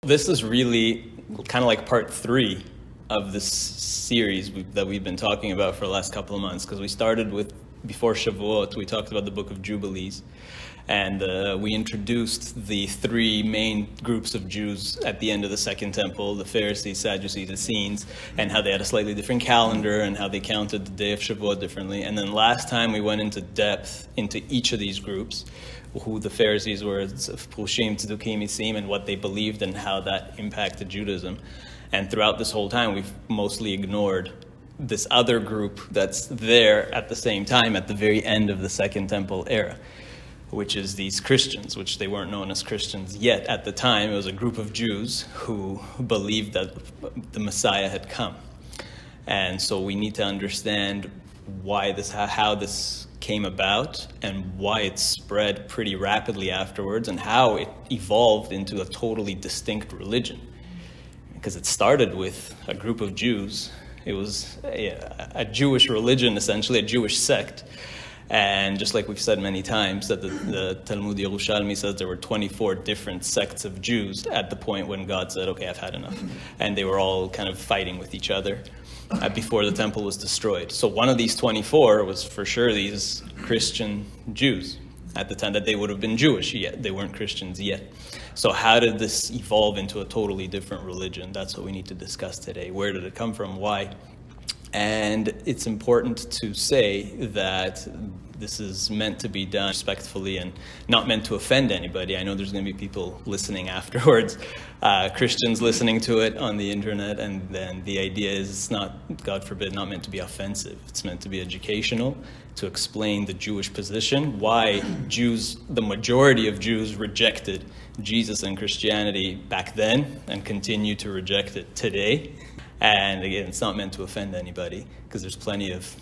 this is really kind of like part 3 of this series that we've been talking about for the last couple of months, because we started with, before Shavuot, we talked about the book of Jubilees, and we introduced the 3 main groups of Jews at the end of the Second Temple, the Pharisees, Sadducees, Essenes, and how they had a slightly different calendar and how they counted the day of Shavuot differently. And then last time we went into depth into each of these groups, who the Pharisees were, Prushim, Tzedukim, Isim, and what they believed and how that impacted Judaism. And throughout this whole time, we've mostly ignored this other group that's there at the same time at the very end of the Second Temple era, which is these Christians, which they weren't known as Christians yet at the time. It was a group of Jews who believed that the Messiah had come. And so we need to understand why this, how this came about and why it spread pretty rapidly afterwards and how it evolved into a totally distinct religion. Because it started with a group of Jews. It was a Jewish religion, essentially, a Jewish sect. And just like we've said many times, that the Talmud Yerushalmi says there were 24 different sects of Jews at the point when God said, okay, I've had enough. And they were all kind of fighting with each other before the temple was destroyed. So one of these 24 was for sure these Christian Jews at the time, that they would have been Jewish yet. They weren't Christians yet. So how did this evolve into a totally different religion? That's what we need to discuss today. Where did it come from? Why? And it's important to say that this is meant to be done respectfully and not meant to offend anybody. I know there's going to be people listening afterwards, Christians listening to it on the internet, and then the idea is it's not, God forbid, not meant to be offensive. It's meant to be educational, to explain the Jewish position, why Jews, the majority of Jews, rejected Jesus and Christianity back then and continue to reject it today. And again, it's not meant to offend anybody, because there's plenty of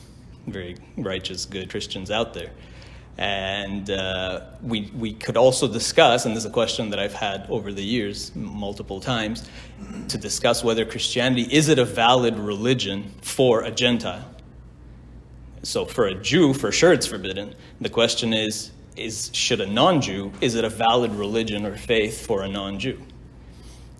very righteous, good Christians out there. And we could also discuss, and this is a question that I've had over the years multiple times, to discuss whether Christianity, is it a valid religion for a Gentile? So for a Jew, for sure it's forbidden. The question is should a non-Jew, is it a valid religion or faith for a non-Jew?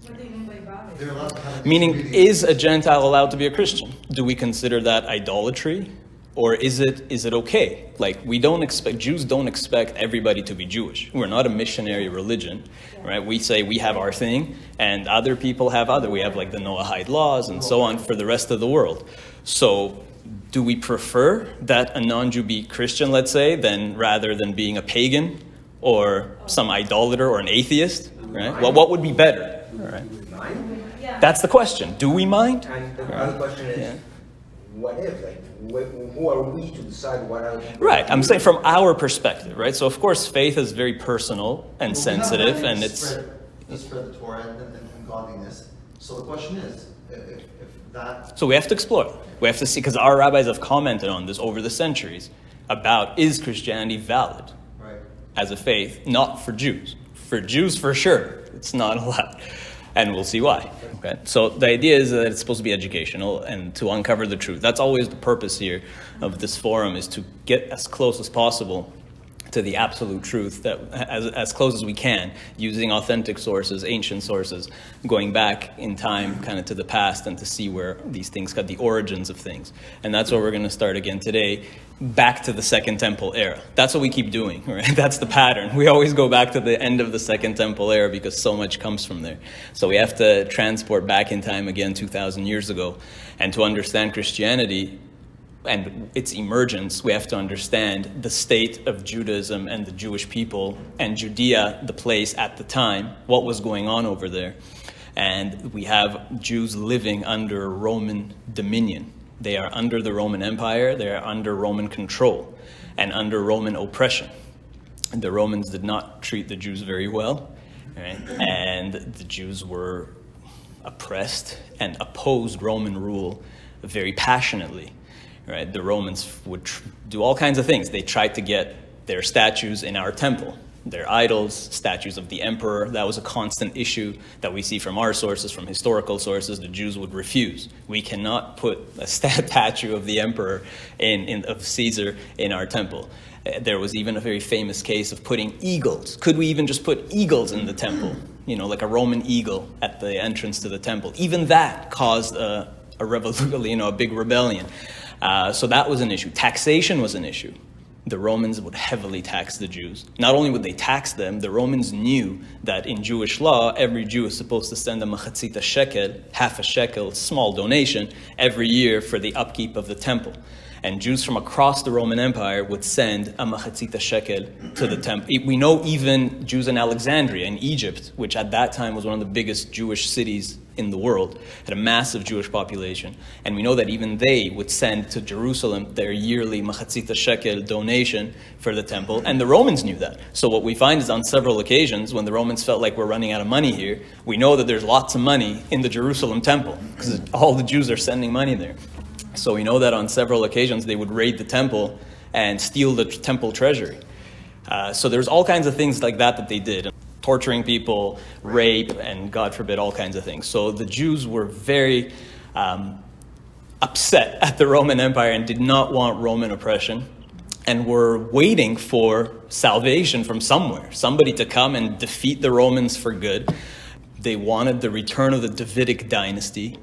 What do you mean by valid? Meaning, is a Gentile allowed to be a Christian? Do we consider that idolatry? Or is it okay? Like, Jews don't expect everybody to be Jewish. We're not a missionary religion, right? We say we have our thing, and other people have other. We have like the Noahide laws and so on for the rest of the world. So do we prefer that a non-Jew be Christian, let's say, rather than being a pagan or some idolater or an atheist, right? Well, what would be better? All right. Do we mind? That's the question. Do we mind? And the other question is, what if? Like, who are we to decide what are... Right. I'm saying from our perspective, right? So, of course, faith is very personal and sensitive, and it's... To spread the Torah and godliness. So the question is, if that... So we have to explore. We have to see, because our rabbis have commented on this over the centuries, about, is Christianity valid as a faith? Not for Jews. For Jews, for sure, it's not allowed. And we'll see why. Okay? So the idea is that it's supposed to be educational and to uncover the truth. That's always the purpose here of this forum, is to get as close as possible to the absolute truth, that as close as we can, using authentic sources, ancient sources, going back in time kind of to the past and to see where these things got the origins of things. And that's what we're going to start again today, back to the Second Temple era. That's what we keep doing, right? That's the pattern. We always go back to the end of the Second Temple era because so much comes from there. So we have to transport back in time again 2,000 years ago. And to understand Christianity and its emergence, we have to understand the state of Judaism and the Jewish people, and Judea, the place at the time, what was going on over there. And we have Jews living under Roman dominion. They are under the Roman Empire, they are under Roman control, and under Roman oppression. And the Romans did not treat the Jews very well, right? And the Jews were oppressed and opposed Roman rule very passionately. Right, the Romans would do all kinds of things. They tried to get their statues in our temple, their idols, statues of the emperor. That was a constant issue that we see from our sources, from historical sources. The Jews would refuse. We cannot put a statue of the emperor, of Caesar, in our temple. There was even a very famous case of putting eagles. Could we even just put eagles in the temple? Like a Roman eagle at the entrance to the temple. Even that caused a big rebellion. So that was an issue. Taxation was an issue. The Romans would heavily tax the Jews. Not only would they tax them, the Romans knew that in Jewish law, every Jew is supposed to send a machatzita shekel, half a shekel, small donation, every year for the upkeep of the temple. And Jews from across the Roman Empire would send a machatzita shekel to the temple. We know even Jews in Alexandria, in Egypt, which at that time was one of the biggest Jewish cities in the world, had a massive Jewish population. And we know that even they would send to Jerusalem their yearly machatzita shekel donation for the temple. And the Romans knew that. So what we find is on several occasions, when the Romans felt like we're running out of money here, we know that there's lots of money in the Jerusalem temple, because all the Jews are sending money there. So we know that on several occasions they would raid the temple and steal the temple treasury. So there's all kinds of things like that they did. Torturing people, rape, and God forbid, all kinds of things. So the Jews were very upset at the Roman Empire and did not want Roman oppression, and were waiting for salvation from somewhere, somebody to come and defeat the Romans for good. They wanted the return of the Davidic dynasty,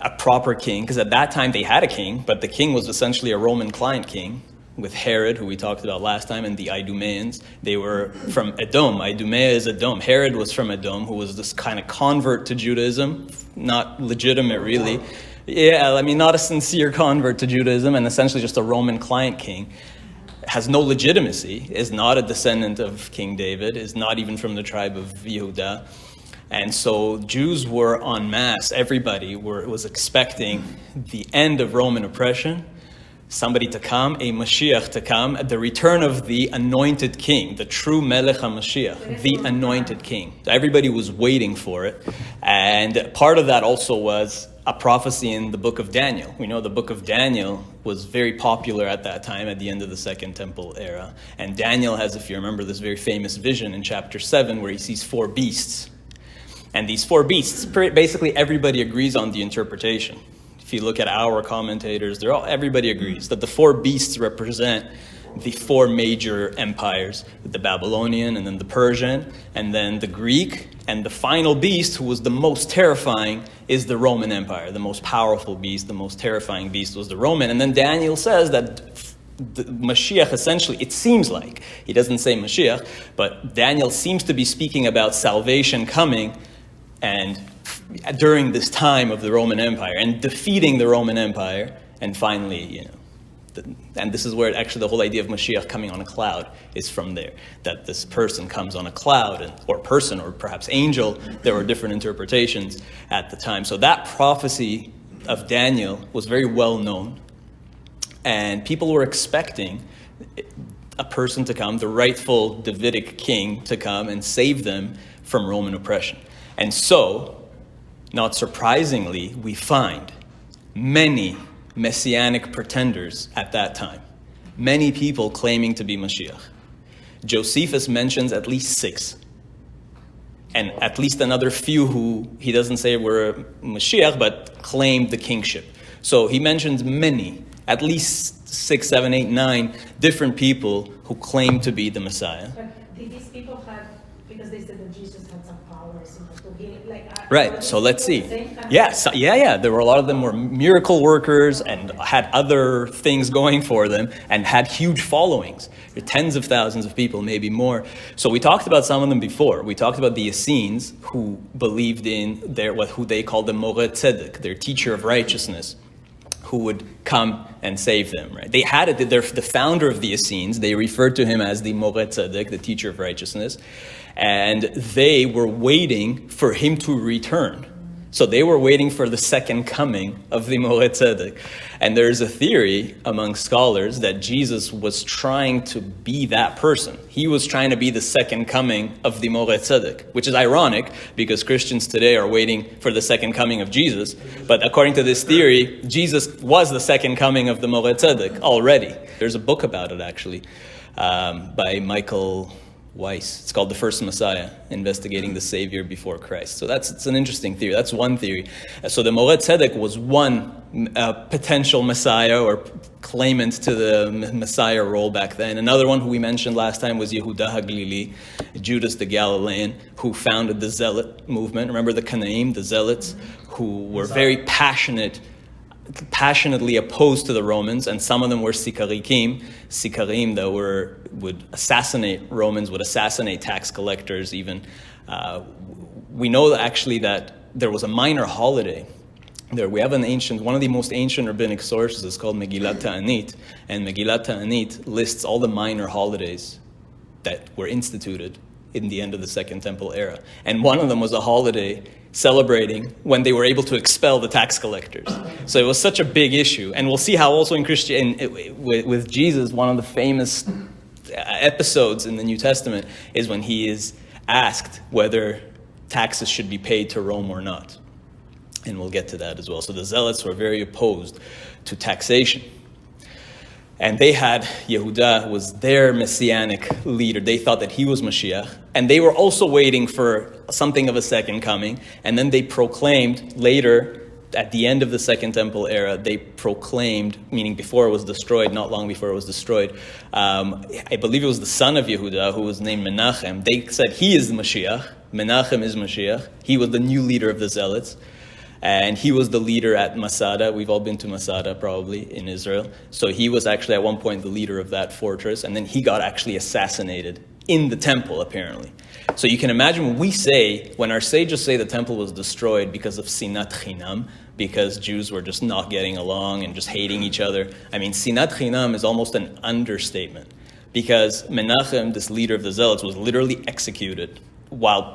a proper king, because at that time they had a king, but the king was essentially a Roman client king, with Herod, who we talked about last time, and the Idumeans. They were from Edom. Idumea is Edom. Herod was from Edom, who was this kind of convert to Judaism, not legitimate really. Not a sincere convert to Judaism, and essentially just a Roman client king. Has no legitimacy, is not a descendant of King David, is not even from the tribe of Yehuda. And so Jews were en masse, everybody was expecting the end of Roman oppression, somebody to come, a Mashiach to come, the return of the anointed king, the true Melech HaMashiach, the anointed king. So everybody was waiting for it. And part of that also was a prophecy in the book of Daniel. We know the book of Daniel was very popular at that time, at the end of the Second Temple era. And Daniel has, if you remember, this very famous vision in chapter 7 where he sees 4 beasts. And these 4 beasts, basically everybody agrees on the interpretation. If you look at our commentators, everybody agrees that the 4 beasts represent the 4 major empires, the Babylonian and then the Persian and then the Greek. And the final beast, who was the most terrifying, is the Roman Empire. The most powerful beast, the most terrifying beast was the Roman. And then Daniel says that the Mashiach, essentially, it seems like, he doesn't say Mashiach, but Daniel seems to be speaking about salvation coming and during this time of the Roman Empire and defeating the Roman Empire, and finally, and this is where actually the whole idea of Mashiach coming on a cloud is from there, that this person comes on a cloud, or person, or perhaps angel. There were different interpretations at the time. So that prophecy of Daniel was very well known, and people were expecting a person to come, the rightful Davidic king to come and save them from Roman oppression. And so, not surprisingly, we find many messianic pretenders at that time. Many people claiming to be Mashiach. Josephus mentions at least 6. And at least another few who he doesn't say were Mashiach, but claimed the kingship. So he mentions many, at least 6, 7, 8, 9 different people who claim to be the Messiah. But did these people have, because they said that Jesus had some powers, right, so let's see. Yes, yeah. There were a lot of them were miracle workers and had other things going for them and had huge followings. Tens of thousands of people, maybe more. So we talked about some of them before. We talked about the Essenes, who believed in who they called the Moreh Tzedek, their teacher of righteousness, who would come and save them, right? They had it, the founder of the Essenes, they referred to him as the Moreh Tzedek, the teacher of righteousness, and they were waiting for him to return. So they were waiting for the second coming of the Moreh Tzedek. And there's a theory among scholars that Jesus was trying to be that person. He was trying to be the second coming of the Moreh Tzedek, which is ironic because Christians today are waiting for the second coming of Jesus. But according to this theory, Jesus was the second coming of the Moreh Tzedek already. There's a book about it, actually, by Michael Weiss. It's called The First Messiah, investigating the Savior before Christ. So it's an interesting theory. That's one theory. So the Moreh Tzedek was one potential Messiah or claimant to the Messiah role back then. Another one who we mentioned last time was Yehuda HaGlili, Judas the Galilean, who founded the Zealot movement. Remember the Kanaim, the Zealots, who were very passionately opposed to the Romans, and some of them were Sikarim that would assassinate Romans, would assassinate tax collectors even. We know actually that there was a minor holiday. We have one of the most ancient rabbinic sources is called Megillat Ta'anit, and Megillat Ta'anit lists all the minor holidays that were instituted in the end of the Second Temple era. And one of them was a holiday celebrating when they were able to expel the tax collectors. So it was such a big issue. And we'll see how also in with Jesus, one of the famous episodes in the New Testament is when he is asked whether taxes should be paid to Rome or not. And we'll get to that as well. So the Zealots were very opposed to taxation. And they had, Yehuda was their messianic leader. They thought that he was Mashiach. And they were also waiting for something of a second coming. And then they proclaimed later, at the end of the Second Temple era, they proclaimed, meaning before it was destroyed, not long before it was destroyed, I believe it was the son of Yehuda, who was named Menachem. They said he is the Mashiach. Menachem is Mashiach. He was the new leader of the Zealots. And he was the leader at Masada. We've all been to Masada, probably, in Israel. So he was actually at one point the leader of that fortress. And then he got actually assassinated in the temple, apparently. So you can imagine when our sages say the temple was destroyed because of Sinat Chinam, because Jews were just not getting along and just hating each other. I mean, Sinat Chinam is almost an understatement. Because Menachem, this leader of the Zealots, was literally executed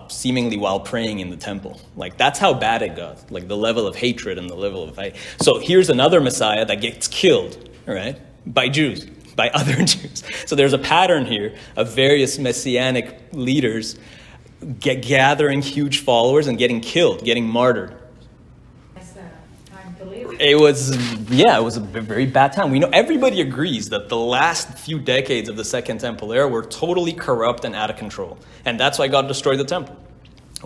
seemingly while praying in the temple. Like, that's how bad it got. Like, the level of hatred and the level of hate. So here's another Messiah that gets killed, right, by Jews, by other Jews. So there's a pattern here of various messianic leaders gathering huge followers and getting killed, getting martyred. It was a very bad time. We know everybody agrees that the last few decades of the Second Temple era were totally corrupt and out of control. And that's why God destroyed the temple.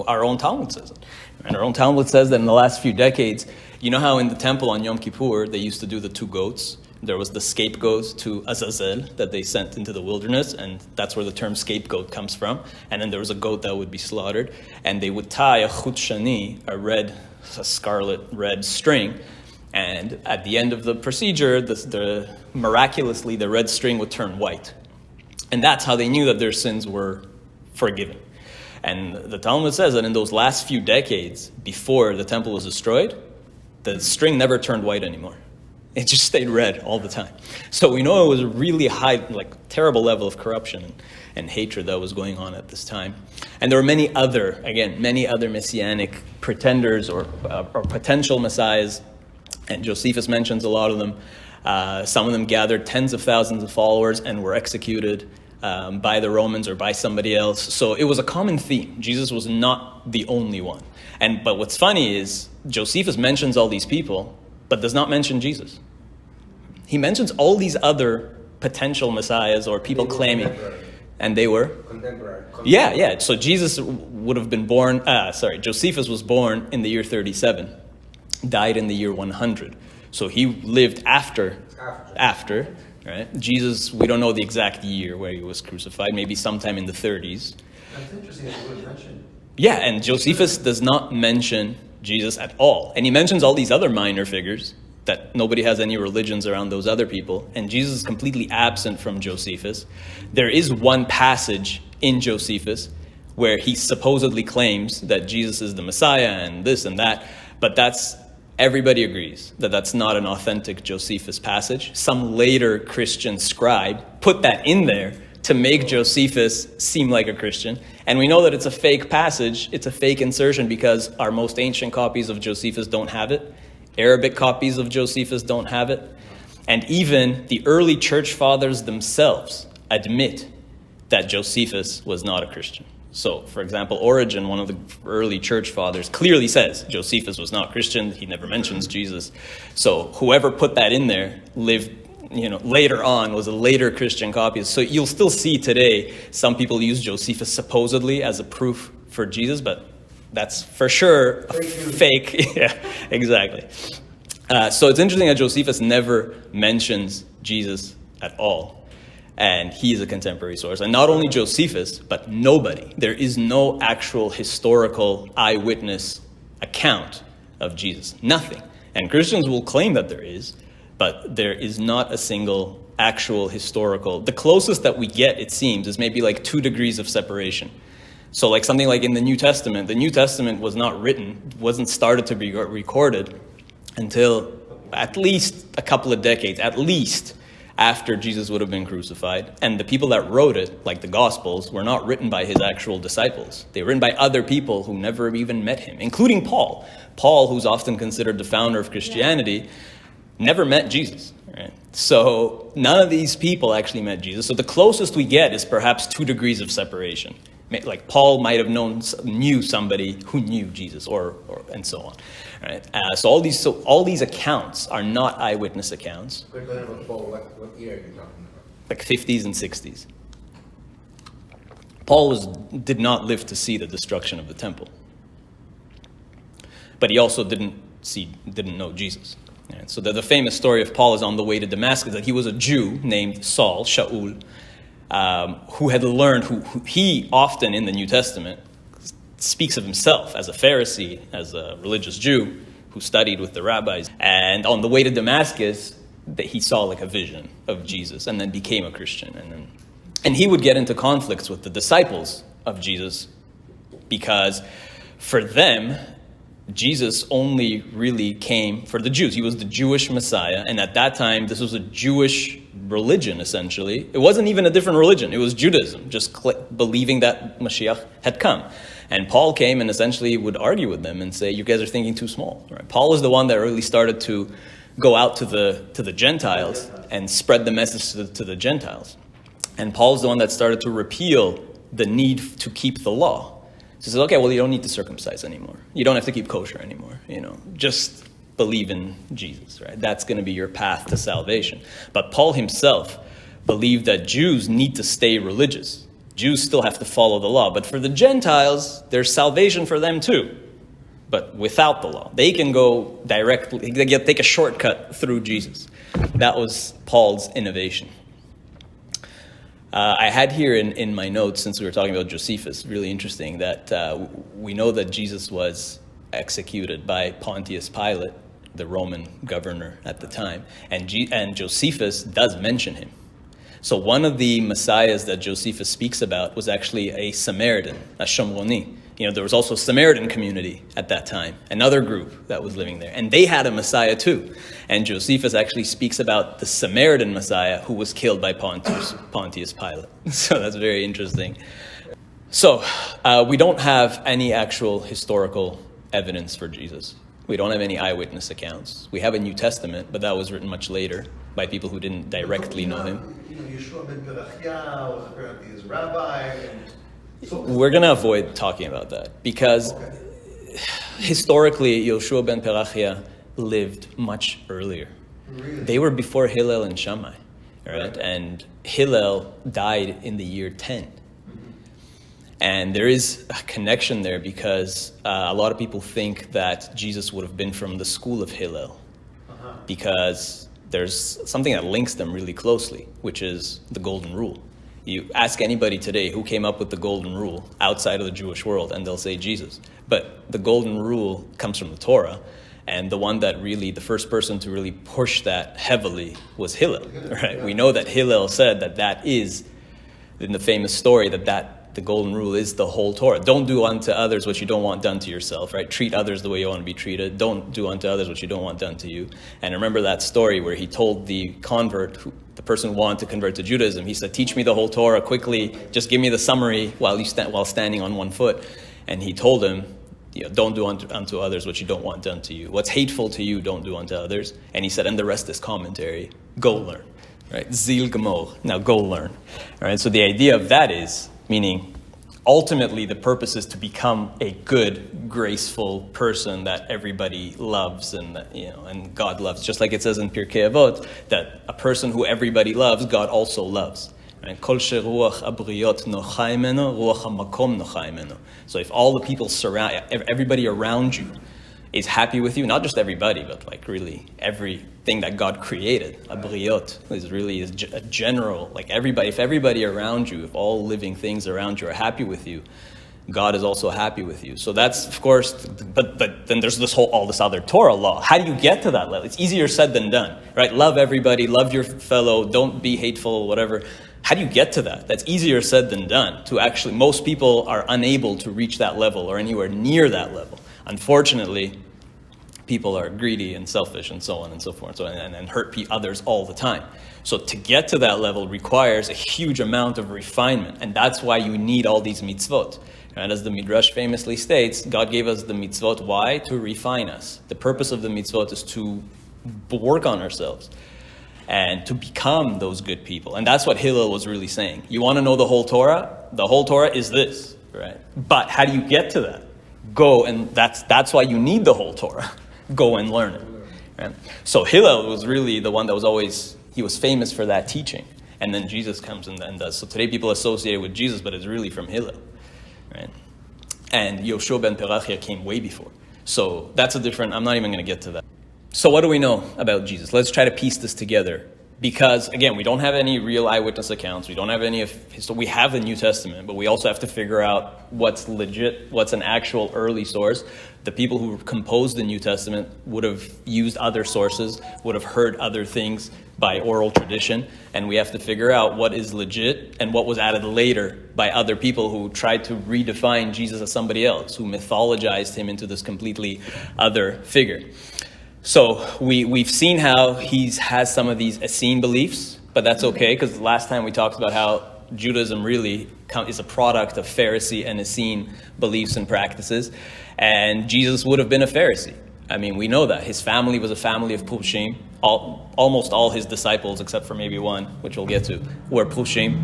Our own Talmud says it. And our own Talmud says that in the last few decades, you know how in the temple on Yom Kippur, they used to do the two goats? There was the scapegoat to Azazel that they sent into the wilderness, and that's where the term scapegoat comes from. And then there was a goat that would be slaughtered, and they would tie a chut shani, a scarlet red string, and at the end of the procedure, miraculously, the red string would turn white. And that's how they knew that their sins were forgiven. And the Talmud says that in those last few decades, before the temple was destroyed, the string never turned white anymore. It just stayed red all the time. So we know it was a really high, terrible level of corruption and hatred that was going on at this time. And there were many other messianic pretenders or potential messiahs. And Josephus mentions a lot of them. Some of them gathered tens of thousands of followers and were executed by the Romans or by somebody else. So it was a common theme. Jesus was not the only one. But what's funny is Josephus mentions all these people, but does not mention Jesus. He mentions all these other potential messiahs or people claiming, and they were contemporary. Yeah. So Jesus would have been born. Josephus was born in the year 37. Died in the year 100. So he lived after, right? Jesus, we don't know the exact year where he was crucified, maybe sometime in the 30s. That's interesting that you would mention. Yeah, and Josephus does not mention Jesus at all. And he mentions all these other minor figures, that nobody has any religions around those other people, and Jesus is completely absent from Josephus. There is one passage in Josephus where he supposedly claims that Jesus is the Messiah and this and that, but everybody agrees that that's not an authentic Josephus passage. Some later Christian scribe put that in there to make Josephus seem like a Christian. And we know that it's a fake passage. It's a fake insertion because our most ancient copies of Josephus don't have it. Arabic copies of Josephus don't have it. And even the early church fathers themselves admit that Josephus was not a Christian. So, for example, Origen, one of the early church fathers, clearly says Josephus was not Christian. He never mentions Jesus. So whoever put that in there lived later on, was a later Christian copy. So you'll still see today some people use Josephus supposedly as a proof for Jesus, but that's for sure a fake. Yeah, exactly. So it's interesting that Josephus never mentions Jesus at all. And he is a contemporary source. And not only Josephus, but nobody. There is no actual historical eyewitness account of Jesus. Nothing. And Christians will claim that there is, but there is not a single actual historical. The closest that we get, it seems, is maybe like 2 degrees of separation. So like something like in the New Testament was not written, wasn't started to be recorded until at least a couple of decades, at least, after Jesus would have been crucified. And the people that wrote it, like the Gospels, were not written by his actual disciples. They were written by other people who never even met him, including Paul. Paul, who's often considered the founder of Christianity, never met Jesus. Right? So none of these people actually met Jesus. So the closest we get is perhaps 2 degrees of separation. Like Paul might have knew somebody who knew Jesus, or and so on. Right? So all these accounts are not eyewitness accounts. We're talking about Paul, what year are you talking about? Like 50s and 60s. Paul did not live to see the destruction of the temple. But he also didn't know Jesus. Right? So the famous story of Paul is on the way to Damascus, that he was a Jew named Saul, Shaul, who had learned, who he often in the New Testament speaks of himself as a Pharisee, as a religious Jew who studied with the rabbis. And on the way to Damascus, he saw like a vision of Jesus and then became a Christian. And he would get into conflicts with the disciples of Jesus because for them, Jesus only really came for the Jews. He was the Jewish Messiah. And at that time, this was a Jewish religion, essentially. It wasn't even a different religion. It was Judaism, just believing that Mashiach had come. And Paul came and essentially would argue with them and say, you guys are thinking too small. Right? Paul is the one that really started to go out to the Gentiles and spread the message to the Gentiles. And Paul's the one that started to repeal the need to keep the law. So he says, okay, well, you don't need to circumcise anymore. You don't have to keep kosher anymore. Just believe in Jesus, right? That's going to be your path to salvation. But Paul himself believed that Jews need to stay religious. Jews still have to follow the law. But for the Gentiles, there's salvation for them too. But without the law. They can go directly, they take a shortcut through Jesus. That was Paul's innovation. I had here in my notes, since we were talking about Josephus, really interesting, that we know that Jesus was executed by Pontius Pilate, the Roman governor at the time, and Josephus does mention him. So one of the messiahs that Josephus speaks about was actually a Samaritan, a Shomroni. There was also a Samaritan community at that time, another group that was living there. And they had a Messiah too. And Josephus actually speaks about the Samaritan Messiah who was killed by Pontius Pilate. So that's very interesting. So we don't have any actual historical evidence for Jesus. We don't have any eyewitness accounts. We have a New Testament, but that was written much later by people who didn't directly know him. Yeshua ben Perachia was apparently his rabbi. We're going to avoid talking about that because historically, Yeshua ben Perachia lived much earlier. Really? They were before Hillel and Shammai, right? And Hillel died in the year 10. Mm-hmm. And there is a connection there because a lot of people think that Jesus would have been from the school of Hillel because there's something that links them really closely, which is the Golden Rule. You ask anybody today who came up with the Golden Rule outside of the Jewish world, and they'll say Jesus. But the Golden Rule comes from the Torah, and the first person to really push that heavily was Hillel, right? We know that Hillel said that is, in the famous story, that the Golden Rule is the whole Torah. Don't do unto others what you don't want done to yourself, right? Treat others the way you want to be treated. Don't do unto others what you don't want done to you. And remember that story where he told the convert, the person who wanted to convert to Judaism, he said, teach me the whole Torah quickly, just give me the summary while standing on one foot. And he told him, don't do unto others what you don't want done to you. What's hateful to you, don't do unto others. And he said, and the rest is commentary. Go learn, right? Zil Gemor. Now go learn, all right? So the idea of that is, meaning ultimately the purpose is to become a good, graceful person that everybody loves and God loves. Just like it says in Pirkei Avot, that a person who everybody loves, God also loves. Right? Kol sheruach abriot nochai meno, ruach hamakom nochai meno. So if all the people surround, everybody around you is happy with you, not just everybody, but like really everything that God created, abriot is a general, like everybody, if everybody around you, if all living things around you are happy with you, God is also happy with you. So that's, of course, but then there's all this other Torah law. How do you get to that level? It's easier said than done, right? Love everybody, love your fellow, don't be hateful, whatever. How do you get to that? That's easier said than done. Most people are unable to reach that level or anywhere near that level. Unfortunately, people are greedy and selfish and so on and so forth, and hurt others all the time. So to get to that level requires a huge amount of refinement, and that's why you need all these mitzvot. And as the Midrash famously states, God gave us the mitzvot. Why? To refine us. The purpose of the mitzvot is to work on ourselves and to become those good people. And that's what Hillel was really saying. You want to know the whole Torah? The whole Torah is this, right? But how do you get to that? Go, and that's why you need the whole Torah. Go and learn it. Right? So Hillel was really the one that he was famous for that teaching. And then Jesus comes and does. So today people associate it with Jesus, but it's really from Hillel. Right? And Yoshua ben Perachia came way before. So that's I'm not even going to get to that. So what do we know about Jesus? Let's try to piece this together. Because, again, we don't have any real eyewitness accounts. We don't have any of his. So we have the New Testament, but we also have to figure out what's legit, what's an actual early source. The people who composed the New Testament would have used other sources, would have heard other things by oral tradition, and we have to figure out what is legit and what was added later by other people who tried to redefine Jesus as somebody else, who mythologized him into this completely other figure. So we've seen how he has some of these Essene beliefs, but that's okay, because last time we talked about how Judaism really is a product of Pharisee and Essene beliefs and practices, and Jesus would have been a Pharisee. I mean, we know that. His family was a family of Prushim. Almost all his disciples, except for maybe one, which we'll get to, were Prushim,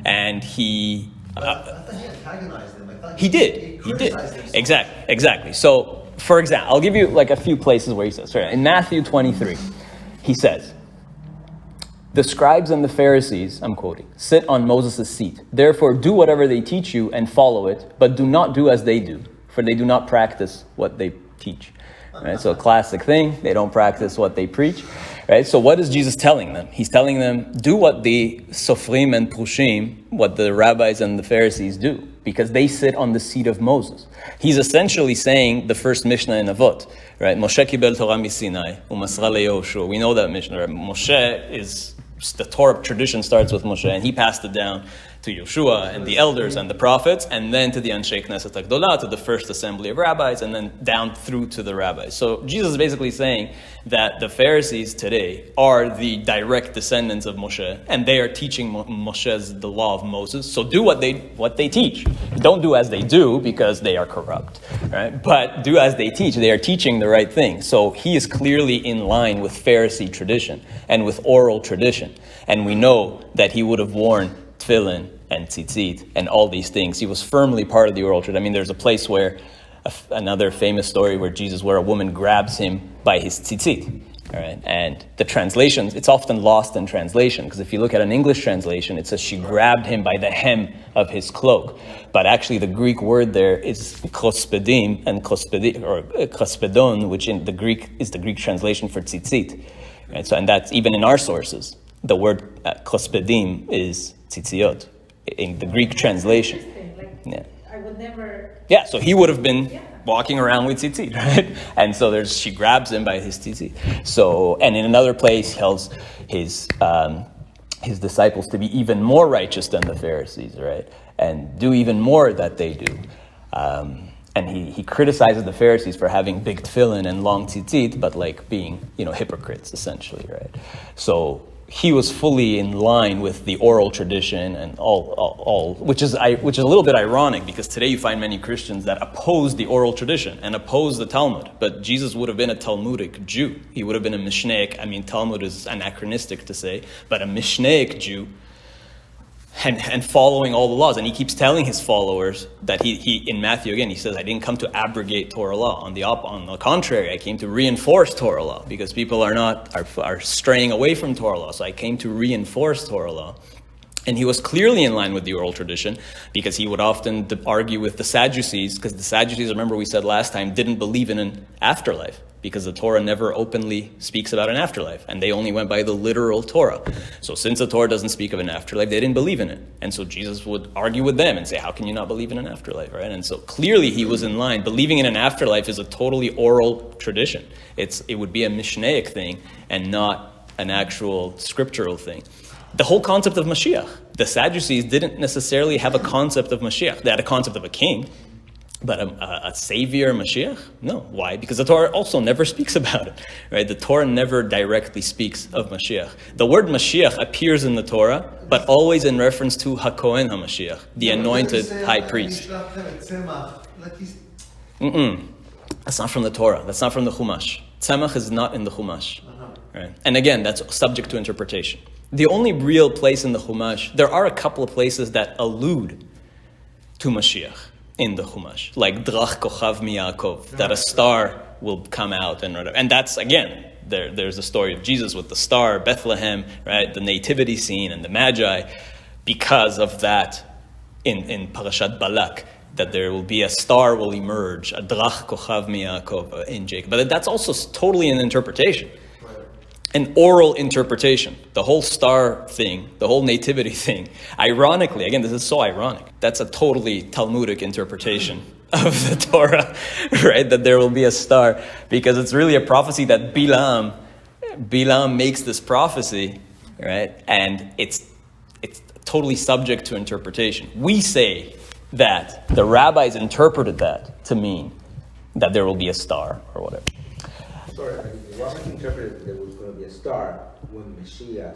and he... I thought he antagonized them. He did. Exactly. So, for example, I'll give you like a few places where he says, in Matthew 23, he says, "The scribes and the Pharisees," I'm quoting, "sit on Moses' seat. Therefore, do whatever they teach you and follow it, but do not do as they do, for they do not practice what they teach." Right? So a classic thing, they don't practice what they preach. Right? So what is Jesus telling them? He's telling them, do what the Sofrim and Prushim, what the rabbis and the Pharisees do, because they sit on the seat of Moses. He's essentially saying the first Mishnah in Avot, right? Moshe kibel Torah misinai, umasra leYehoshua. We know that Mishnah, right? Moshe is, the Torah tradition starts with Moshe, and he passed it down to Yoshua and the elders and the prophets, and then to the Anshe Knesset HaGdolah, to the first assembly of rabbis, and then down through to the rabbis. So Jesus is basically saying that the Pharisees today are the direct descendants of Moshe, and they are teaching the law of Moses. So do what they teach. Don't do as they do, because they are corrupt, right? But do as they teach. They are teaching the right thing. So he is clearly in line with Pharisee tradition and with oral tradition. And we know that he would have worn tefillin and tzitzit and all these things. He was firmly part of the oral tradition. I mean, there's a place where, another famous story where a woman grabs him by his tzitzit. All right, and the translations, it's often lost in translation, because if you look at an English translation, it says she grabbed him by the hem of his cloak. But actually the Greek word there is klospedim and klospedon, which in the Greek is the Greek translation for tzitzit. Right, so, and that's even in our sources. The word klospedim is tzitziot in the Greek translation. Like, I would never... Yeah, so he would have been walking around with tzitzit, right? And so she grabs him by his tzitzit. So, and in another place, he tells his disciples to be even more righteous than the Pharisees, right? And do even more that they do. And he criticizes the Pharisees for having big tefillin and long tzitzit, but like being, hypocrites, essentially, right? So he was fully in line with the oral tradition and all, which is a little bit ironic, because today you find many Christians that oppose the oral tradition and oppose the Talmud. But Jesus would have been a Talmudic Jew. He would have been a Mishnaic. I mean, Talmud is anachronistic to say, but a Mishnaic Jew and following all the laws. And he keeps telling his followers that he in Matthew again, he says, I didn't come to abrogate Torah law. On the contrary, I came to reinforce Torah law because people are straying away from Torah law. So I came to reinforce Torah law. And he was clearly in line with the oral tradition because he would often argue with the Sadducees, because the Sadducees, remember we said last time, didn't believe in an afterlife because the Torah never openly speaks about an afterlife, and they only went by the literal Torah. So since the Torah doesn't speak of an afterlife, they didn't believe in it. And so Jesus would argue with them and say, how can you not believe in an afterlife, right? And so clearly he was in line. Believing in an afterlife is a totally oral tradition. It would be a Mishnaic thing and not an actual scriptural thing. The whole concept of Mashiach. The Sadducees didn't necessarily have a concept of Mashiach. They had a concept of a king, but a savior, Mashiach? No. Why? Because the Torah also never speaks about it, right? The Torah never directly speaks of Mashiach. The word Mashiach appears in the Torah, but always in reference to HaKohen HaMashiach, the anointed high priest. That's not from the Torah. That's not from the Chumash. Tzemach is not in the Chumash, right? And again, that's subject to interpretation. The only real place in the Chumash, there are a couple of places that allude to Mashiach in the Chumash, like Drach Kochav Mi'Yaakov, that a star will come out, and that's, again, there's the story of Jesus with the star, Bethlehem, right, the nativity scene and the Magi, because of that in Parashat Balak, that there will be a star will emerge, a Drach Kochav Mi'Yaakov in Jacob. But that's also totally an interpretation. An oral interpretation. The whole star thing, the whole nativity thing. Ironically, again, this is so ironic. That's a totally Talmudic interpretation of the Torah, right? That there will be a star, because it's really a prophecy that Bilam makes this prophecy, right? And it's totally subject to interpretation. We say that the rabbis interpreted that to mean that there will be a star or whatever. Sorry, the rabbis interpreted that there was going to be a star when Messiah.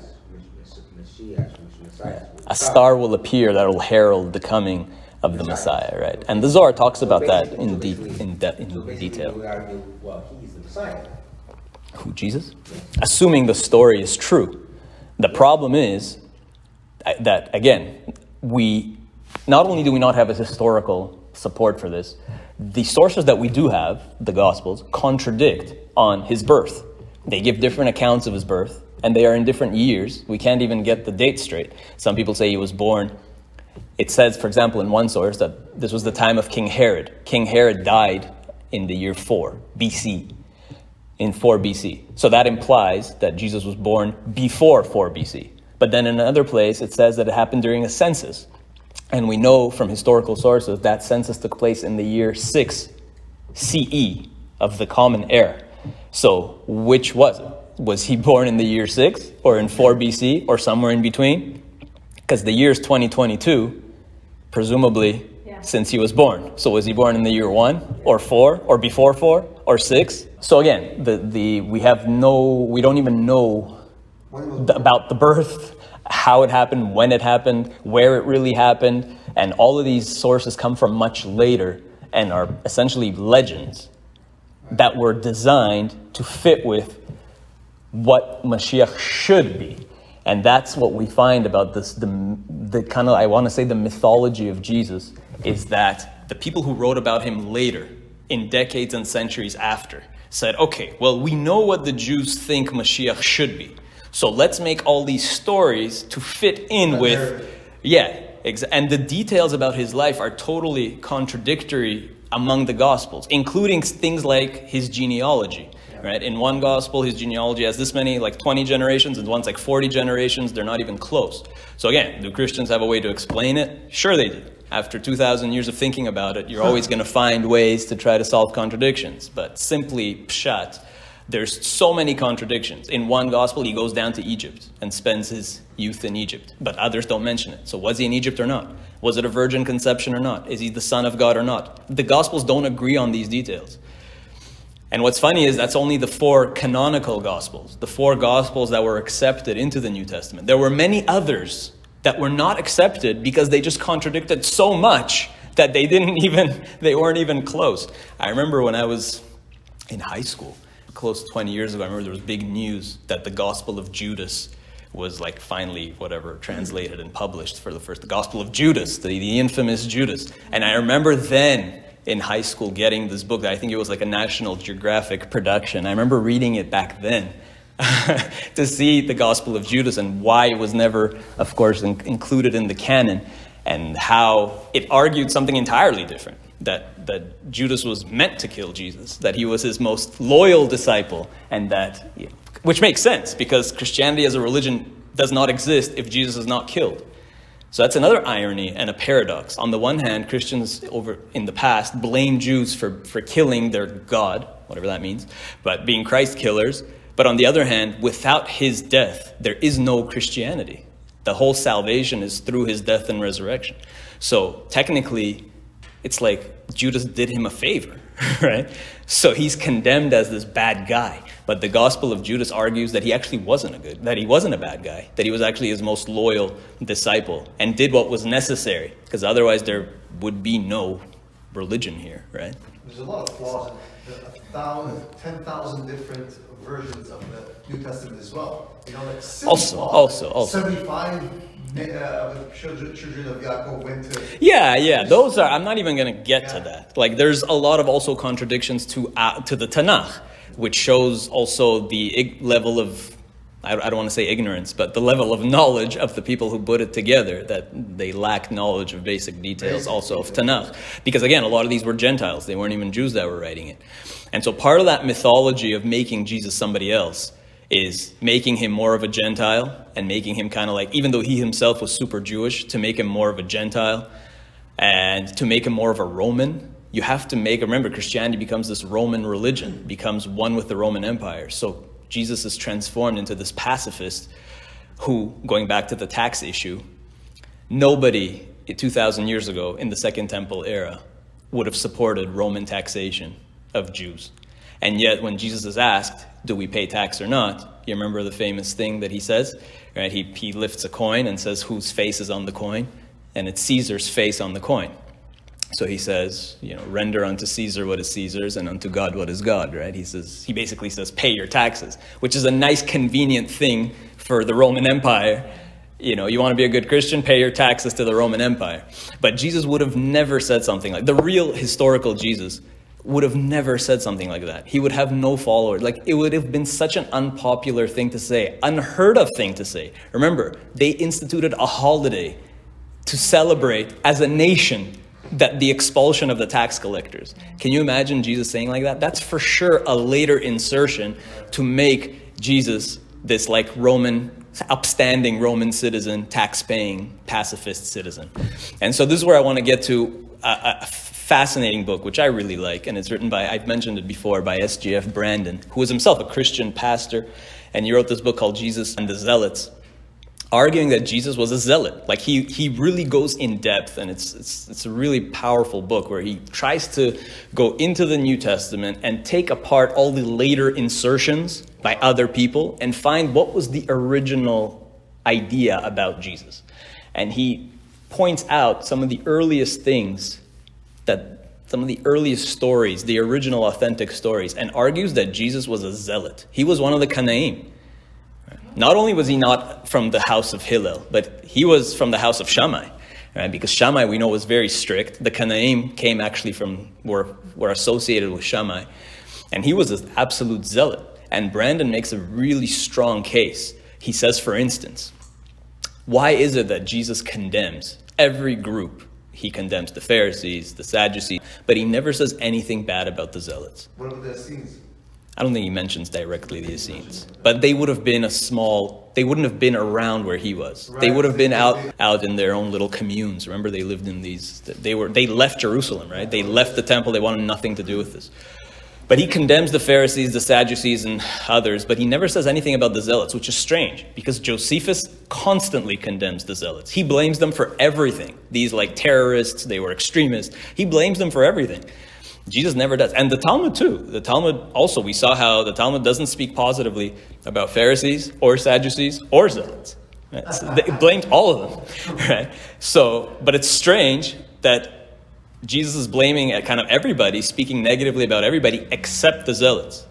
A star will appear that will herald the coming of the Messiah, right? And the Zohar talks about that in detail. We argue, well, he's the Messiah. Who, Jesus? Assuming the story is true. The problem is that, again, not only do we not have a historical support for this, the sources that we do have, the Gospels, contradict on his birth. They give different accounts of his birth, and they are in different years. We can't even get the date straight. Some people say he was born. It says, for example, in one source that this was the time of King Herod. King Herod died in the year 4 BC, in 4 BC. So that implies that Jesus was born before 4 BC. But then in another place, it says that it happened during a census. And we know from historical sources that census took place in the year 6 CE of the Common Era. So which was it? Was he born in the year 6 or in 4 BC or somewhere in between? Because the year is 2022, presumably, since he was born. So was he born in the year 1 or 4 or before 4 or 6? So again, we don't even know about the birth, how it happened, when it happened, where it really happened, and all of these sources come from much later and are essentially legends that were designed to fit with what Mashiach should be. And that's what we find about this, the kind of, I want to say, the mythology of Jesus, is that the people who wrote about him later, in decades and centuries after, said, okay, well, we know what the Jews think Mashiach should be. So let's make all these stories to fit in with, and the details about his life are totally contradictory among the Gospels, including things like his genealogy, right? In one Gospel, his genealogy has this many, like 20 generations, and one's like 40 generations. They're not even close. So again, do Christians have a way to explain it? Sure they do. After 2,000 years of thinking about it, you're always going to find ways to try to solve contradictions. But simply, pshat, there's so many contradictions. In one Gospel, he goes down to Egypt and spends his youth in Egypt, but others don't mention it. So was he in Egypt or not? Was it a virgin conception or not? Is he the Son of God or not? The Gospels don't agree on these details. And what's funny is that's only the 4 canonical Gospels, the 4 Gospels that were accepted into the New Testament. There were many others that were not accepted because they just contradicted so much that they weren't even close. I remember when I was in high school, close to 20 years ago, I remember there was big news that the Gospel of Judas was like finally whatever translated and published for the first, the Gospel of Judas, the infamous Judas. And I remember then in high school getting this book. I think it was like a National Geographic production. I remember reading it back then to see the Gospel of Judas and why it was never, of course, included in the canon, and how it argued something entirely different. That Judas was meant to kill Jesus, that he was his most loyal disciple, and that, which makes sense because Christianity as a religion does not exist if Jesus is not killed. So that's another irony and a paradox. On the one hand, Christians over in the past blame Jews for killing their God, whatever that means, but being Christ killers. But on the other hand, without his death, there is no Christianity. The whole salvation is through his death and resurrection. So technically, it's like Judas did him a favor, right? So he's condemned as this bad guy. But the Gospel of Judas argues that he actually wasn't a bad guy, that he was actually his most loyal disciple and did what was necessary, because otherwise there would be no religion here, right? There's a lot of flaws. 10,000 different versions of the New Testament as well. Also. 75 of the children of Yaakov went to... Yeah, those are, I'm not even going to get to that. Like, there's a lot of also contradictions to the Tanakh, which shows also the level of, I don't want to say ignorance, but the level of knowledge of the people who put it together, that they lack knowledge of basic details also of Tanakh. Because again, a lot of these were Gentiles. They weren't even Jews that were writing it. And so part of that mythology of making Jesus somebody else is making him more of a Gentile and making him kind of like, even though he himself was super Jewish, to make him more of a Gentile and to make him more of a Roman. You have to remember, Christianity becomes this Roman religion, becomes one with the Roman Empire. So Jesus is transformed into this pacifist who, going back to the tax issue, nobody 2,000 years ago in the Second Temple era would have supported Roman taxation of Jews. And yet when Jesus is asked, do we pay tax or not? You remember the famous thing that he says, right? He lifts a coin and says, whose face is on the coin? And it's Caesar's face on the coin. So he says, render unto Caesar what is Caesar's and unto God what is God, right? He basically says, pay your taxes, which is a nice, convenient thing for the Roman Empire. You want to be a good Christian, pay your taxes to the Roman Empire. But Jesus would have never said something like, the real historical Jesus would have never said something like that. He would have no followers. Like, it would have been such an unpopular thing to say, unheard of thing to say. Remember, they instituted a holiday to celebrate as a nation that the expulsion of the tax collectors. Can you imagine Jesus saying like that? That's for sure a later insertion to make Jesus this like upstanding Roman citizen, tax-paying, pacifist citizen. And so this is where I want to get to a fascinating book, which I really like, and it's written by, I've mentioned it before, by S.G.F. Brandon, who is himself a Christian pastor, and he wrote this book called Jesus and the Zealots, arguing that Jesus was a zealot. Like he really goes in depth, and it's a really powerful book where he tries to go into the New Testament and take apart all the later insertions by other people and find what was the original idea about Jesus. And he points out some of the earliest things, some of the earliest stories, the original authentic stories, and argues that Jesus was a zealot. He was one of the Kanaim. Not only was he not from the house of Hillel, but he was from the house of Shammai, right? Because Shammai, we know, was very strict. The Kanaim came actually were associated with Shammai. And he was an absolute zealot. And Brandon makes a really strong case. He says, for instance, why is it that Jesus condemns every group? He condemns the Pharisees, the Sadducees, but he never says anything bad about the Zealots. What about the Essenes? I don't think he mentions directly the Essenes, but they would have been they wouldn't have been around where he was. Right. They would have been out in their own little communes. Remember, they lived in they left Jerusalem, right? They left the temple. They wanted nothing to do with this. But he condemns the Pharisees, the Sadducees, and others, but he never says anything about the Zealots, which is strange, because Josephus constantly condemns the Zealots. He blames them for everything. These like terrorists, they were extremists. He blames them for everything. Jesus never does. And the Talmud too. The Talmud also, we saw how the Talmud doesn't speak positively about Pharisees or Sadducees or Zealots. Right? So they blamed all of them. Right? So, but it's strange that Jesus is blaming at kind of everybody, speaking negatively about everybody except the Zealots.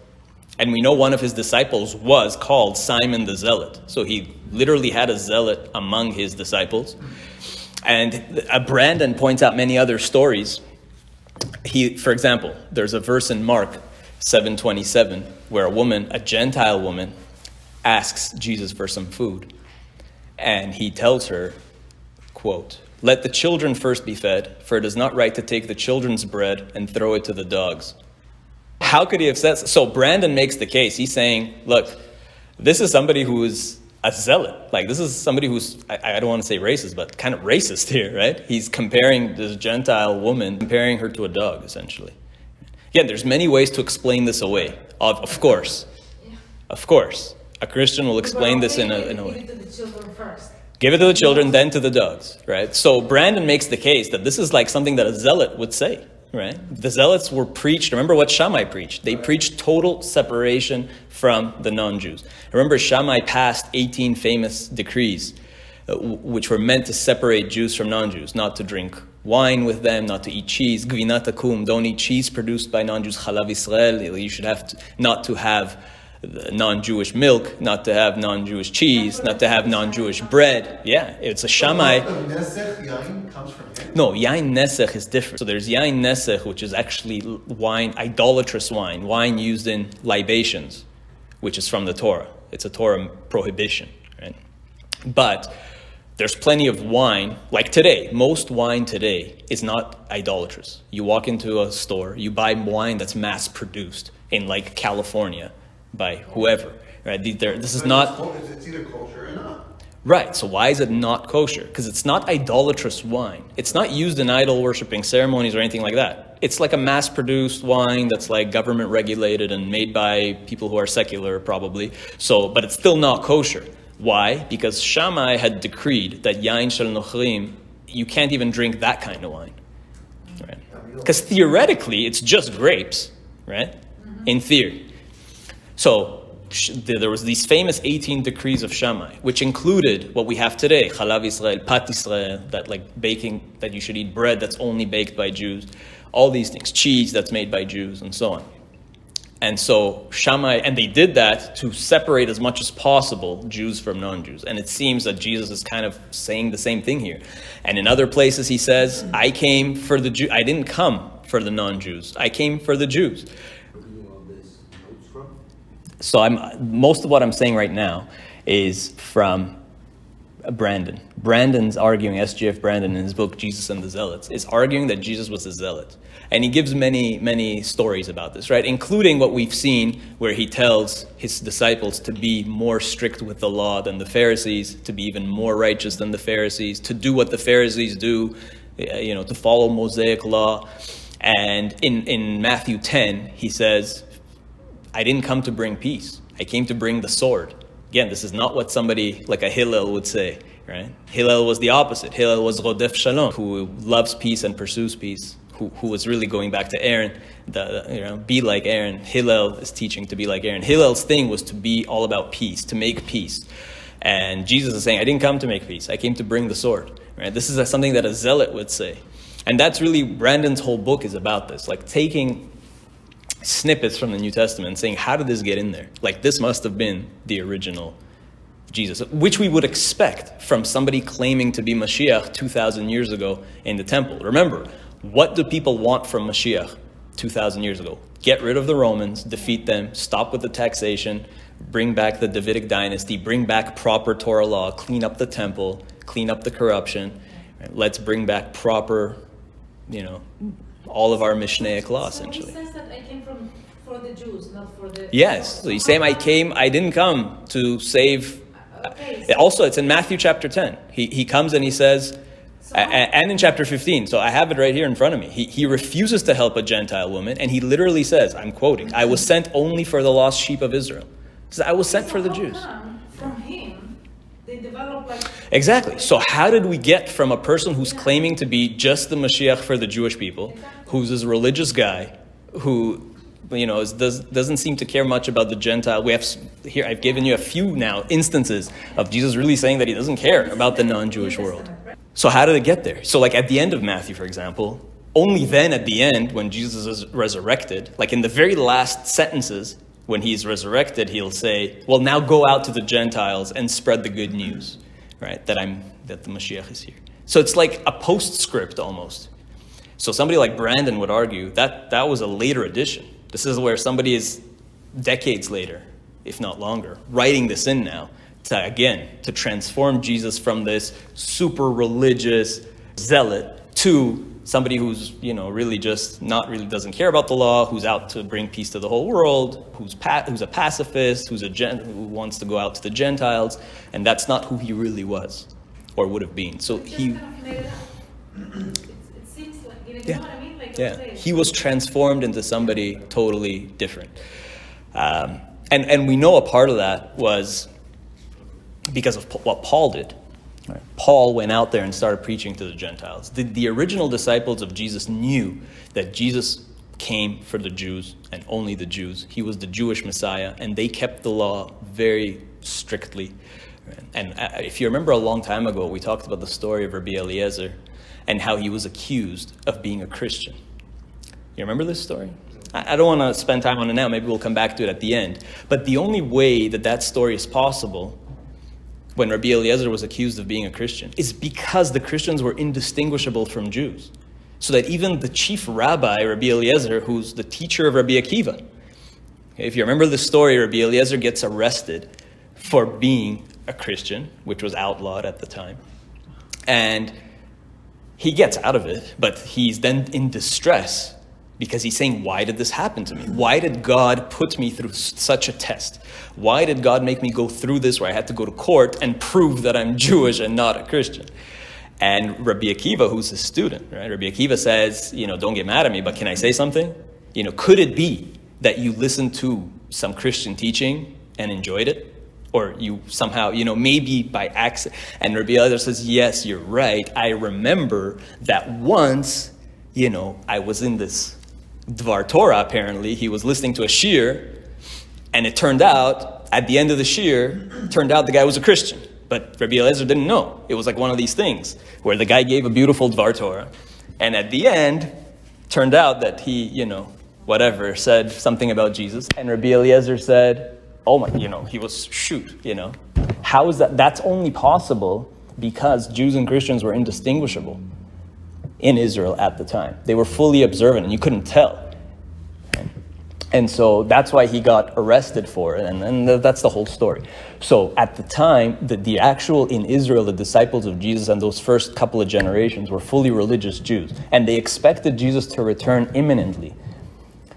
And we know one of his disciples was called Simon the Zealot. So he literally had a zealot among his disciples. And Brandon points out many other stories. For example, there's a verse in Mark 7:27 where a Gentile woman, asks Jesus for some food. And he tells her, quote, "Let the children first be fed, for it is not right to take the children's bread and throw it to the dogs." How could he have said so? So Brandon makes the case. He's saying, look, this is somebody who is a zealot. Like, this is somebody who's, I don't want to say racist, but kind of racist here, right? He's comparing this Gentile woman, comparing her to a dog, essentially. Again, there's many ways to explain this away. Of course. Of course. A Christian will explain this in a way. Give it to the children first. Give it to the children, then to the dogs, right? So Brandon makes the case that this is like something that a zealot would say, right? The zealots were preached, remember what Shammai preached. They preached total separation from the non-Jews. Remember, Shammai passed 18 famous decrees, which were meant to separate Jews from non-Jews, not to drink wine with them, not to eat cheese. Gvinat akum, don't eat cheese produced by non-Jews. Chalav Israel, you should have not to have non-Jewish milk, not to have non-Jewish cheese, not to have non-Jewish bread. Yeah, it's a Shammai. Yain comes from him? No, Yain Nesech is different. So there's Yain Nesech, which is actually wine, idolatrous wine used in libations, which is from the Torah. It's a Torah prohibition, right? But there's plenty of wine, like today. Most wine today is not idolatrous. You walk into a store, you buy wine that's mass-produced in like California, by whoever, right? This is not... It's either kosher or not. Right, so why is it not kosher? Because it's not idolatrous wine. It's not used in idol-worshipping ceremonies or anything like that. It's like a mass-produced wine that's like government-regulated and made by people who are secular, probably. So, but it's still not kosher. Why? Because Shammai had decreed that yain shel nochrim, you can't even drink that kind of wine. Right? Because theoretically, it's just grapes, right? In theory. So there was these famous 18 decrees of Shammai, which included what we have today, Chalav Israel, Pat Israel, that like baking, that you should eat bread that's only baked by Jews, all these things, cheese that's made by Jews, and so on. And so Shammai, and they did that to separate as much as possible Jews from non-Jews. And it seems that Jesus is kind of saying the same thing here. And in other places he says, I came for the Jews, I didn't come for the non-Jews, I came for the Jews. So most of what I'm saying right now is from Brandon. Brandon's arguing, SGF Brandon in his book, Jesus and the Zealots, is arguing that Jesus was a zealot. And he gives many, many stories about this, right? Including what we've seen where he tells his disciples to be more strict with the law than the Pharisees, to be even more righteous than the Pharisees, to do what the Pharisees do, to follow Mosaic law. And in Matthew 10, he says, I didn't come to bring peace. I came to bring the sword. Again, this is not what somebody like a Hillel would say, right? Hillel was the opposite. Hillel was Rodef Shalom, who loves peace and pursues peace, who was really going back to Aaron, be like Aaron. Hillel is teaching to be like Aaron. Hillel's thing was to be all about peace, to make peace. And Jesus is saying, I didn't come to make peace. I came to bring the sword, right? This is something that a zealot would say. And that's really, Brandon's whole book is about this, like taking snippets from the New Testament and saying, how did this get in there? Like, this must have been the original Jesus, which we would expect from somebody claiming to be Mashiach 2,000 years ago in the temple. Remember, what do people want from Mashiach 2,000 years ago? Get rid of the Romans, defeat them, stop with the taxation, bring back the Davidic dynasty, bring back proper Torah law, clean up the temple, clean up the corruption. Right? Let's bring back proper, all of our Mishnaic law, essentially. So he says that I came for the Jews, not for the... Yes, so he's saying I didn't come to save... Okay, so also, it's in Matthew chapter 10. He comes and he says, and in chapter 15, so I have it right here in front of me. He refuses to help a Gentile woman, and he literally says, I'm quoting, I was sent only for the lost sheep of Israel. He says, I was sent for the Jews. From him, they develop like... Exactly. So how did we get from a person who's claiming to be just the Mashiach for the Jewish people, who's this religious guy, who doesn't seem to care much about the Gentile? We have here, I've given you a few now instances of Jesus really saying that he doesn't care about the non-Jewish world. So how did it get there? So like at the end of Matthew, for example, only then at the end, when Jesus is resurrected, like in the very last sentences, when he's resurrected, he'll say, well, now go out to the Gentiles and spread the good news, right? That the Mashiach is here. So it's like a postscript almost. So somebody like Brandon would argue that that was a later addition. This is where somebody is decades later, if not longer, writing this in now to transform Jesus from this super religious zealot to somebody who's, really just not really doesn't care about the law, who's out to bring peace to the whole world, who's a pacifist, who wants to go out to the Gentiles, and that's not who he really was or would have been. So he, Kind of made it up. It seems like, you know what I mean? Like, yeah, he was transformed into somebody totally different, and we know a part of that was because of what Paul did. Right. Paul went out there and started preaching to the Gentiles. The original disciples of Jesus knew that Jesus came for the Jews and only the Jews. He was the Jewish Messiah, and they kept the law very strictly. And if you remember a long time ago, we talked about the story of Rabbi Eliezer and how he was accused of being a Christian. You remember this story? I don't want to spend time on it now. Maybe we'll come back to it at the end. But the only way that story is possible when Rabbi Eliezer was accused of being a Christian is because the Christians were indistinguishable from Jews. So that even the chief rabbi, Rabbi Eliezer, who's the teacher of Rabbi Akiva, if you remember the story, Rabbi Eliezer gets arrested for being a Christian, which was outlawed at the time. And he gets out of it, but he's then in distress because he's saying, why did this happen to me? Why did God put me through such a test? Why did God make me go through this where I had to go to court and prove that I'm Jewish and not a Christian? And Rabbi Akiva, who's his student, right? Rabbi Akiva says, don't get mad at me, but can I say something? Could it be that you listened to some Christian teaching and enjoyed it? Or you somehow, maybe by accident. And Rabbi Eliezer says, yes, you're right. I remember that once, I was in this Dvar Torah, apparently. He was listening to a shir, and it turned out, at the end of the shir, the guy was a Christian. But Rabbi Eliezer didn't know. It was like one of these things, where the guy gave a beautiful Dvar Torah, and at the end, turned out that he, said something about Jesus, and Rabbi Eliezer said, oh my, he was, How is that? That's only possible because Jews and Christians were indistinguishable in Israel at the time. They were fully observant, and you couldn't tell. And so that's why he got arrested for it, and that's the whole story. So at the time, the actual, in Israel, the disciples of Jesus and those first couple of generations were fully religious Jews, and they expected Jesus to return imminently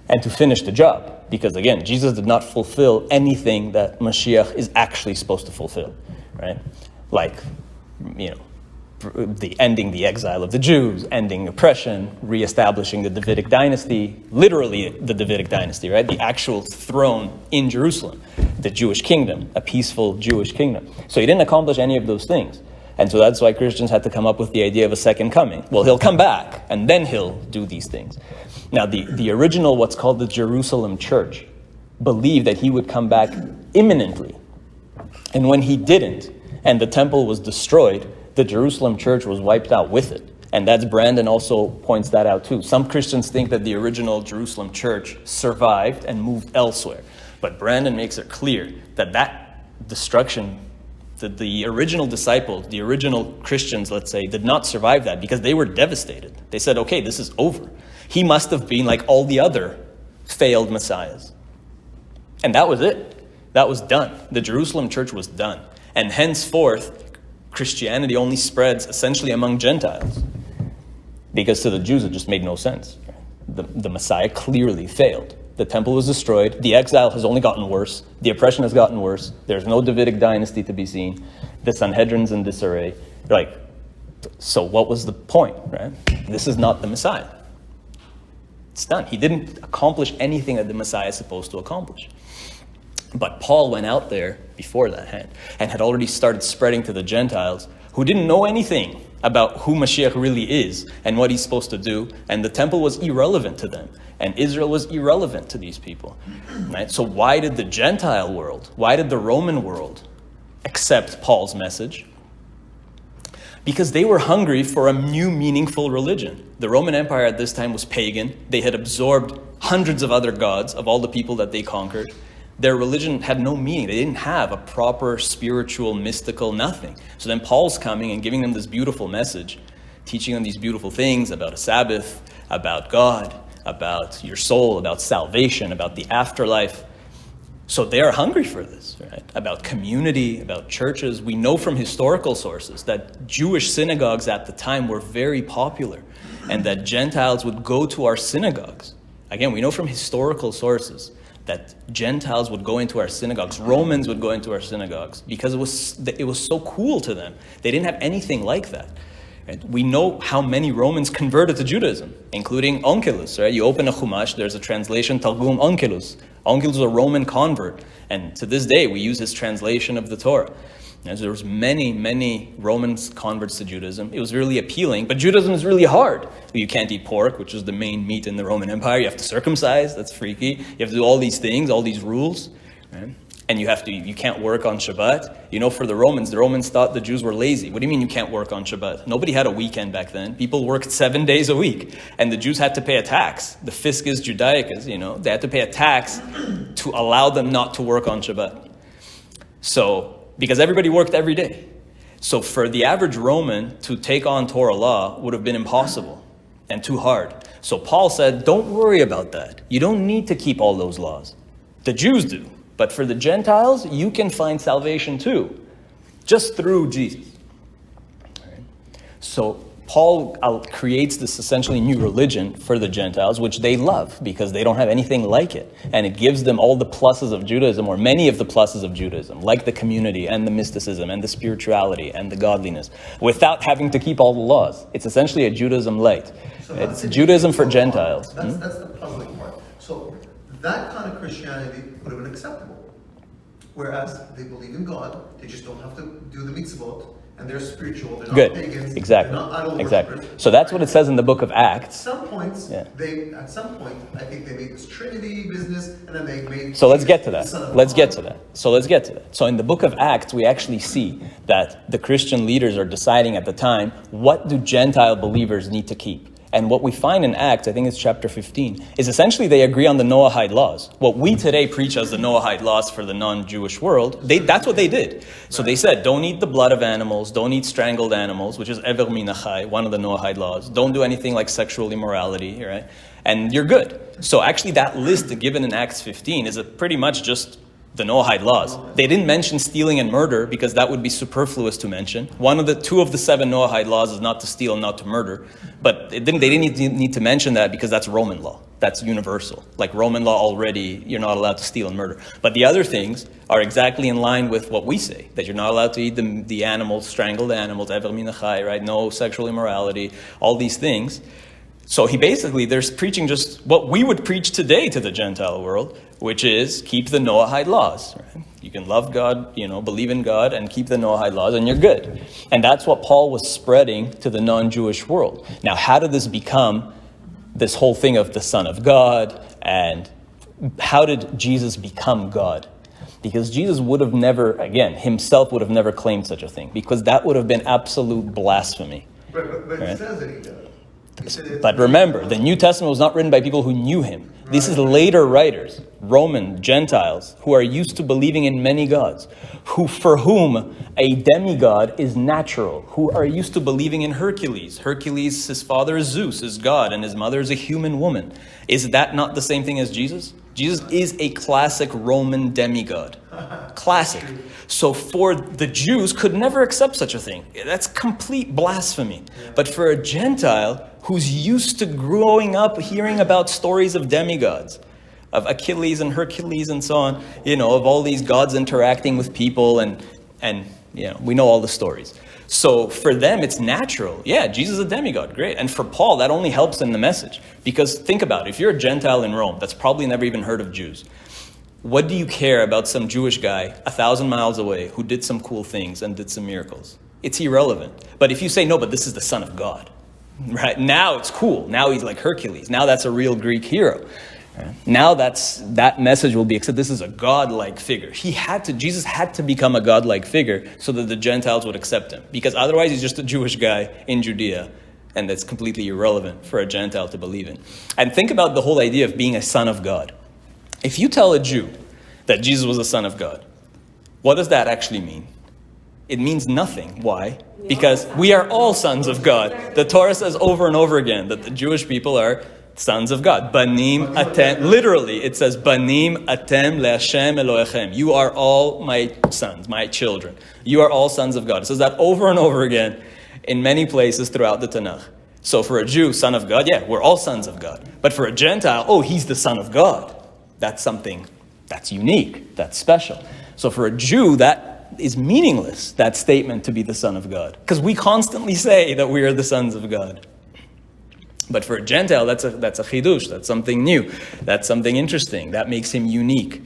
and to finish the job. Because again, Jesus did not fulfill anything that Mashiach is actually supposed to fulfill, right? Like, the ending the exile of the Jews, ending oppression, reestablishing the Davidic dynasty, literally the Davidic dynasty, right? The actual throne in Jerusalem, the Jewish kingdom, a peaceful Jewish kingdom. So he didn't accomplish any of those things. And so that's why Christians had to come up with the idea of a second coming. Well, he'll come back, and then he'll do these things. Now, the original, what's called the Jerusalem church, believed that he would come back imminently. And when he didn't, and the temple was destroyed, the Jerusalem church was wiped out with it. And that's, Brandon also points that out too. Some Christians think that the original Jerusalem church survived and moved elsewhere. But Brandon makes it clear that destruction, that the original disciples, the original Christians, let's say, did not survive that because they were devastated. They said, okay, this is over. He must have been like all the other failed messiahs. And that was it. That was done. The Jerusalem church was done. And henceforth, Christianity only spreads essentially among Gentiles. Because to the Jews, it just made no sense. The Messiah clearly failed. The temple was destroyed. The exile has only gotten worse. The oppression has gotten worse. There's no Davidic dynasty to be seen. The Sanhedrin's in disarray. So what was the point, right? This is not the Messiah. It's done. He didn't accomplish anything that the Messiah is supposed to accomplish. But Paul went out there before that and had already started spreading to the Gentiles who didn't know anything about who Mashiach really is and what he's supposed to do. And the temple was irrelevant to them. And Israel was irrelevant to these people. Right? So why did the Gentile world, why did the Roman world accept Paul's message? Because they were hungry for a new meaningful religion. The Roman Empire at this time was pagan. They had absorbed hundreds of other gods of all the people that they conquered. Their religion had no meaning. They didn't have a proper spiritual, mystical nothing. So then Paul's coming and giving them this beautiful message, teaching them these beautiful things about a Sabbath, about God, about your soul, about salvation, about the afterlife. So they're hungry for this, right? About community, about churches. We know from historical sources that Jewish synagogues at the time were very popular and that Gentiles would go to our synagogues. Again, we know from historical sources that Gentiles would go into our synagogues. Romans would go into our synagogues because it was so cool to them. They didn't have anything like that. Right? We know how many Romans converted to Judaism, including Onkelos. Right? You open a Chumash, there's a translation, Targum Onkelos. Onkelos was a Roman convert, and to this day we use his translation of the Torah. And there was many Roman converts to Judaism. It was really appealing, but Judaism is really hard. You can't eat pork, which is the main meat in the Roman Empire. You have to circumcise, that's freaky. You have to do all these things, all these rules. Right? And you can't work on Shabbat. You know, for the Romans thought the Jews were lazy. What do you mean you can't work on Shabbat? Nobody had a weekend back then. People worked 7 days a week. And the Jews had to pay a tax. The fiscus judaicus, they had to pay a tax to allow them not to work on Shabbat. So, because everybody worked every day. So for the average Roman to take on Torah law would have been impossible and too hard. So Paul said, don't worry about that. You don't need to keep all those laws. The Jews do. But for the Gentiles, you can find salvation too, just through Jesus. Right? So Paul creates this essentially new religion for the Gentiles, which they love because they don't have anything like it. And it gives them all the pluses of Judaism, or many of the pluses of Judaism, like the community and the mysticism and the spirituality and the godliness, without having to keep all the laws. It's essentially a Judaism light. So it's Judaism for Gentiles. That's the puzzling part. So that kind of Christianity would have been acceptable. Whereas they believe in God, they just don't have to do the mitzvot, and they're spiritual, they're not Good. pagans, Exactly. they're not idol Exactly. worshippers. So that's what it says in the book of At Acts. some points, Yeah. at some point, I think they made this Trinity business, and then they made. So let's get to that. the Son of Let's get God. to that. So in the book of Acts, we actually see that the Christian leaders are deciding at the time, what do Gentile believers need to keep? And what we find in Acts, I think it's chapter 15, is essentially they agree on the Noahide laws. What we today preach as the Noahide laws for the non-Jewish world, that's what they did. So they said, don't eat the blood of animals, don't eat strangled animals, which is Ever Min Achai, one of the Noahide laws. Don't do anything like sexual immorality, right? And you're good. So actually that list given in Acts 15 is pretty much just the Noahide laws. They didn't mention stealing and murder because that would be superfluous to mention. Two of the 7 Noahide laws is not to steal and not to murder. But they didn't need to mention that because that's Roman law. That's universal. Like Roman law already, you're not allowed to steal and murder. But the other things are exactly in line with what we say, that you're not allowed to eat the animals, strangled animals, Ever Min Achai, right? No sexual immorality, all these things. So they're preaching just what we would preach today to the Gentile world, which is keep the Noahide laws. Right? You can love God, believe in God, and keep the Noahide laws, and you're good. And that's what Paul was spreading to the non-Jewish world. Now, how did this become this whole thing of the Son of God, and how did Jesus become God? Because Jesus would have never, himself would have never claimed such a thing, because that would have been absolute blasphemy. But Right? it says that he does. But remember, the New Testament was not written by people who knew him. This is later writers, Roman Gentiles, who are used to believing in many gods, for whom a demigod is natural, who are used to believing in Hercules. Hercules, his father is Zeus, is God, and his mother is a human woman. Is that not the same thing as Jesus? Jesus is a classic Roman demigod. Classic. So for the Jews could never accept such a thing. That's complete blasphemy. But for a Gentile who's used to growing up hearing about stories of demigods, of Achilles and Hercules and so on, of all these gods interacting with people and we know all the stories. So for them, it's natural. Yeah, Jesus is a demigod, great. And for Paul, that only helps in the message. Because think about it, if you're a Gentile in Rome that's probably never even heard of Jews, what do you care about some Jewish guy 1,000 miles away who did some cool things and did some miracles? It's irrelevant. But if you say, no, but this is the Son of God, right? Now it's cool. Now he's like Hercules. Now that's a real Greek hero. Right? Now that message will be accepted. This is a God-like figure. Jesus had to become a God-like figure so that the Gentiles would accept him. Because otherwise he's just a Jewish guy in Judea. And that's completely irrelevant for a Gentile to believe in. And think about the whole idea of being a son of God. If you tell a Jew that Jesus was the Son of God. What does that actually mean? It means nothing. Why? Because we are all sons of God. The Torah says over and over again that the Jewish people are sons of God. Banim atem. Literally, it says, Banim atem le'Hashem Elohechem. You are all my sons, my children. You are all sons of God. It says that over and over again in many places throughout the Tanakh. So for a Jew, son of God, yeah, we're all sons of God. But for a Gentile, oh, he's the son of God. That's something that's unique, that's special. So for a Jew, that is meaningless, that statement to be the son of God. Because we constantly say that we are the sons of God. But for a Gentile, that's a chidush, that's something new, that's something interesting, that makes him unique.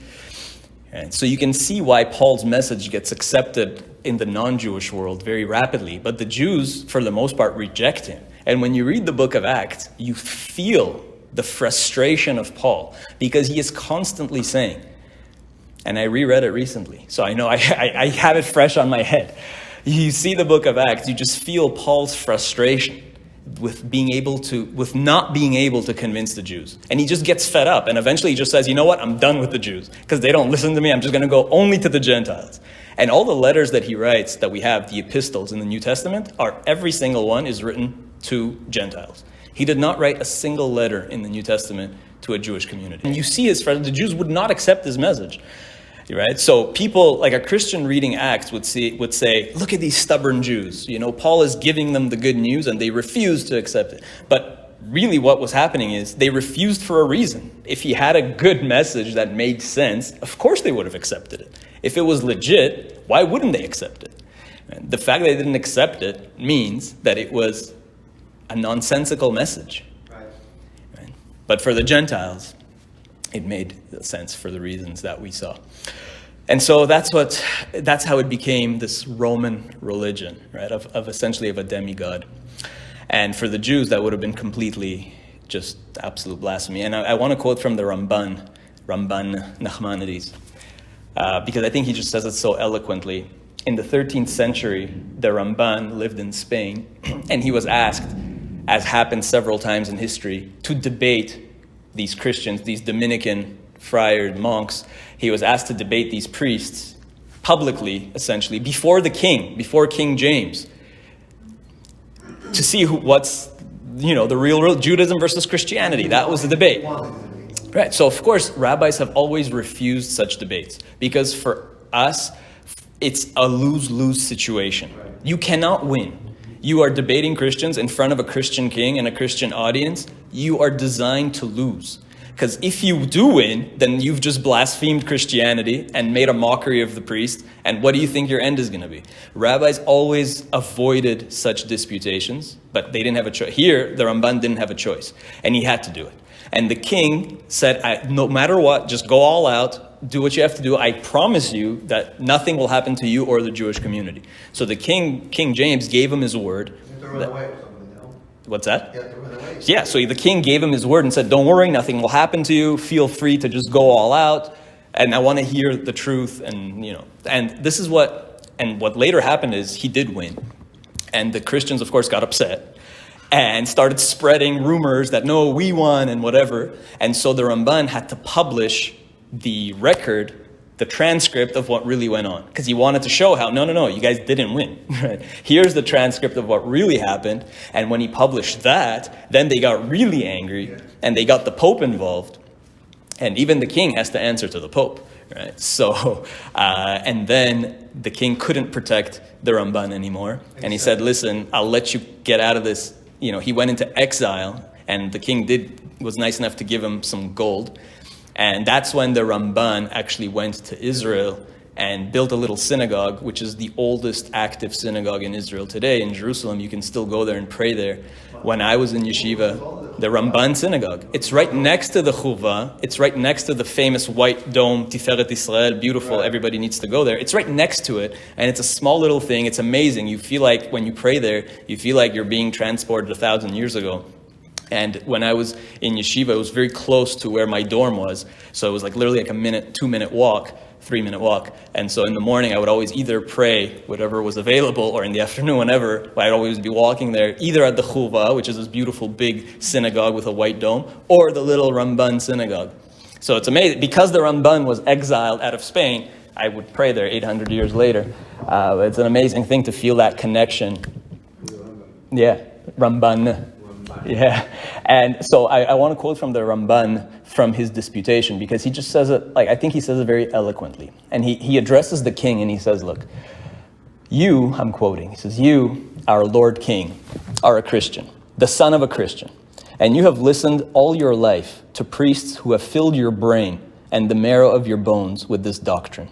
And so you can see why Paul's message gets accepted in the non-Jewish world very rapidly. But the Jews, for the most part, reject him. And when you read the book of Acts, you feel the frustration of Paul, because he is constantly saying, and I reread it recently, so I know I have it fresh on my head. You see the book of Acts, you just feel Paul's frustration with not being able to convince the Jews. And he just gets fed up, and eventually he just says, you know what, I'm done with the Jews, because they don't listen to me, I'm just going to go only to the Gentiles. And all the letters that he writes, that we have, the epistles in the New Testament, every single one is written to Gentiles. He did not write a single letter in the New Testament to a Jewish community. And you see his friends, the Jews would not accept his message. Right? So people, like a Christian reading Acts would say, look at these stubborn Jews. You know, Paul is giving them the good news and they refuse to accept it. But really what was happening is they refused for a reason. If he had a good message that made sense, of course they would have accepted it. If it was legit, why wouldn't they accept it? And the fact that they didn't accept it means that it was a nonsensical message. Right? But for the Gentiles, it made sense for the reasons that we saw. And so that's how it became this Roman religion, right? Of essentially of a demigod. And for the Jews, that would have been completely just absolute blasphemy. And I want to quote from the Ramban Nachmanides, because I think he just says it so eloquently. In the 13th century, the Ramban lived in Spain, and he was asked, as happened several times in history, to debate these Christians, these Dominican friar monks. He was asked to debate these priests publicly, essentially, before King James, to see what's the real Judaism versus Christianity. That was the debate. Right. So of course, rabbis have always refused such debates, because for us, it's a lose-lose situation. You cannot win. You are debating Christians in front of a Christian king and a Christian audience. You are designed to lose. Because if you do win, then you've just blasphemed Christianity and made a mockery of the priest. And what do you think your end is going to be? Rabbis always avoided such disputations, but they didn't have a choice. Here, the Ramban didn't have a choice, and he had to do it. And the king said, no matter what, just go all out, do what you have to do. I promise you that nothing will happen to you or the Jewish community. So the King James gave him his word. What's that? Yeah, so the king gave him his word and said, don't worry, nothing will happen to you. Feel free to just go all out. And I want to hear the truth. And this is what later happened is he did win. And the Christians, of course, got upset and started spreading rumors that, no, we won and whatever. And so the Ramban had to publish the record, the transcript of what really went on, because he wanted to show how, no, you guys didn't win. Right? Here's the transcript of what really happened. And when he published that, then they got really angry and they got the Pope involved. And even the king has to answer to the Pope. Right? So, and then the king couldn't protect the Ramban anymore. And he said, listen, I'll let you get out of this. He went into exile, and the king was nice enough to give him some gold. And that's when the Ramban actually went to Israel and built a little synagogue, which is the oldest active synagogue in Israel today. In Jerusalem, you can still go there and pray there. When I was in yeshiva, the Ramban synagogue, it's right next to the Chuvah. It's right next to the famous white dome, Tiferet Israel, beautiful. Everybody needs to go there. It's right next to it, and it's a small little thing. It's amazing. You feel like when you pray there, you feel like you're being transported 1,000 years ago. And when I was in yeshiva, it was very close to where my dorm was. So it was like literally like a 2-minute walk, 3-minute walk. And so in the morning, I would always either pray whatever was available, or in the afternoon, whenever, I'd always be walking there, either at the Chuvah, which is this beautiful big synagogue with a white dome, or the little Ramban synagogue. So it's amazing. Because the Ramban was exiled out of Spain, I would pray there 800 years later. It's an amazing thing to feel that connection. Yeah, Ramban. Yeah. And so I want to quote from the Ramban from his disputation, because he just says it, like, I think he says it very eloquently. And he addresses the king and he says, look, you, I'm quoting, he says, you, our Lord King, are a Christian, the son of a Christian. And you have listened all your life to priests who have filled your brain and the marrow of your bones with this doctrine.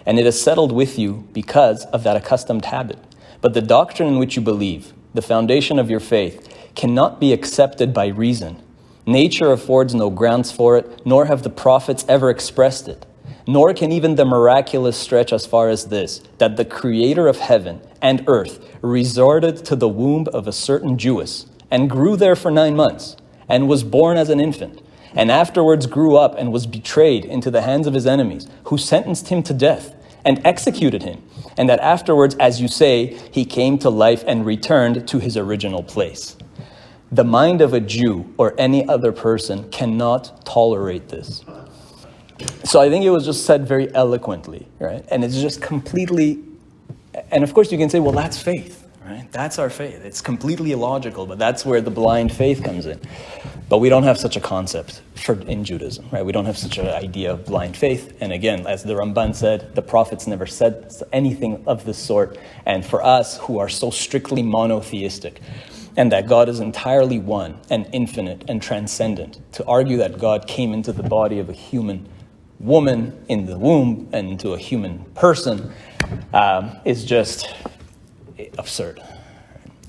And it has settled with you because of that accustomed habit. But the doctrine in which you believe, the foundation of your faith, cannot be accepted by reason. Nature affords no grounds for it, nor have the prophets ever expressed it. Nor can even the miraculous stretch as far as this, that the creator of heaven and earth resorted to the womb of a certain Jewess, and grew there for 9 months, and was born as an infant, and afterwards grew up and was betrayed into the hands of his enemies, who sentenced him to death, and executed him, and that afterwards, as you say, he came to life and returned to his original place. The mind of a Jew or any other person cannot tolerate this. So I think it was just said very eloquently, right? And it's just completely, and of course you can say, well, that's faith, right? That's our faith. It's completely illogical, but that's where the blind faith comes in. But we don't have such a concept in Judaism, right? We don't have such an idea of blind faith. And again, as the Ramban said, the prophets never said anything of this sort. And for us who are so strictly monotheistic, and that God is entirely one and infinite and transcendent, to argue that God came into the body of a human woman in the womb and into a human person is just absurd.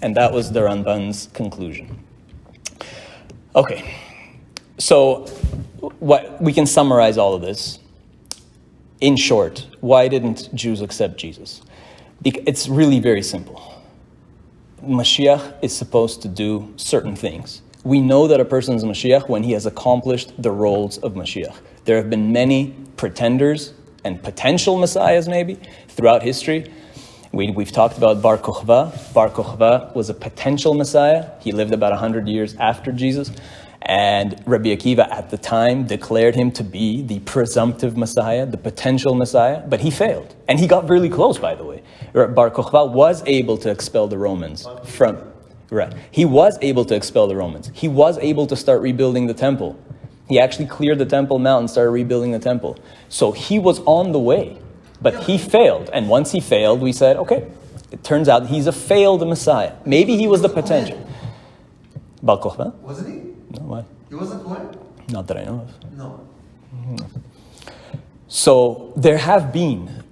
And that was the Ramban's conclusion. Okay, so what we can summarize all of this. In short, why didn't Jews accept Jesus? It's really very simple. Mashiach is supposed to do certain things. We know that a person is Mashiach when he has accomplished the roles of Mashiach. There have been many pretenders and potential messiahs maybe throughout history. We've talked about Bar Kokhba. Bar Kokhba was a potential messiah. He lived about 100 years after Jesus. And Rabbi Akiva at the time declared him to be the presumptive messiah, the potential messiah, but he failed. And he got really close, by the way. Bar Kokhba was able to expel the Romans from... Right. He was able to expel the Romans. He was able to start rebuilding the temple. He actually cleared the Temple Mount and started rebuilding the temple. So he was on the way, but he failed. And once he failed, we said, okay, it turns out he's a failed messiah. Maybe he was the potential. Bar Kokhba? Wasn't he? No, what? He wasn't Cohen? Not that I know of. No. So there have been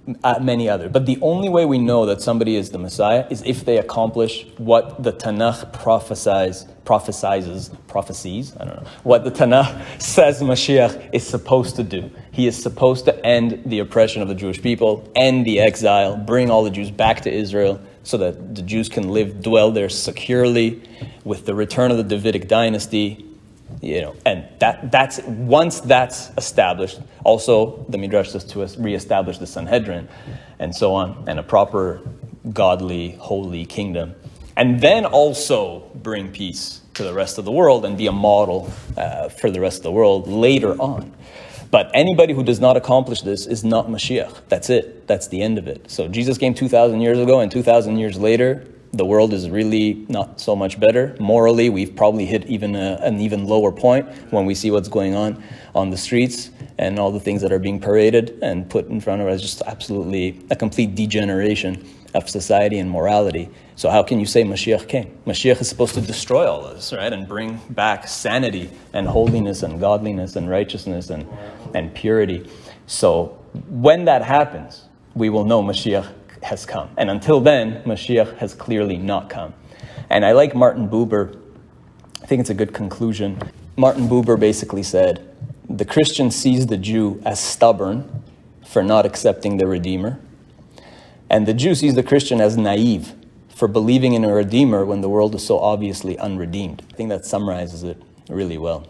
many others, but the only way we know that somebody is the Messiah is if they accomplish what the Tanakh prophesies, I don't know, what the Tanakh says Mashiach is supposed to do. He is supposed to end the oppression of the Jewish people, end the exile, bring all the Jews back to Israel so that the Jews can dwell there securely with the return of the Davidic dynasty. And that's once that's established, also the Midrash says to us reestablish the Sanhedrin and so on, and a proper godly, holy kingdom. And then also bring peace to the rest of the world and be a model for the rest of the world later on. But anybody who does not accomplish this is not Mashiach. That's it. That's the end of it. So Jesus came 2,000 years ago, and 2,000 years later, the world is really not so much better. Morally, we've probably hit an even lower point when we see what's going on the streets and all the things that are being paraded and put in front of us. Just absolutely a complete degeneration of society and morality. So how can you say Mashiach came? Mashiach is supposed to destroy all of this, right? And bring back sanity and holiness and godliness and righteousness and purity. So when that happens, we will know Mashiach has come. And until then, Mashiach has clearly not come. And I like Martin Buber. I think it's a good conclusion. Martin Buber basically said, the Christian sees the Jew as stubborn for not accepting the Redeemer. And the Jew sees the Christian as naive for believing in a Redeemer when the world is so obviously unredeemed. I think that summarizes it really well.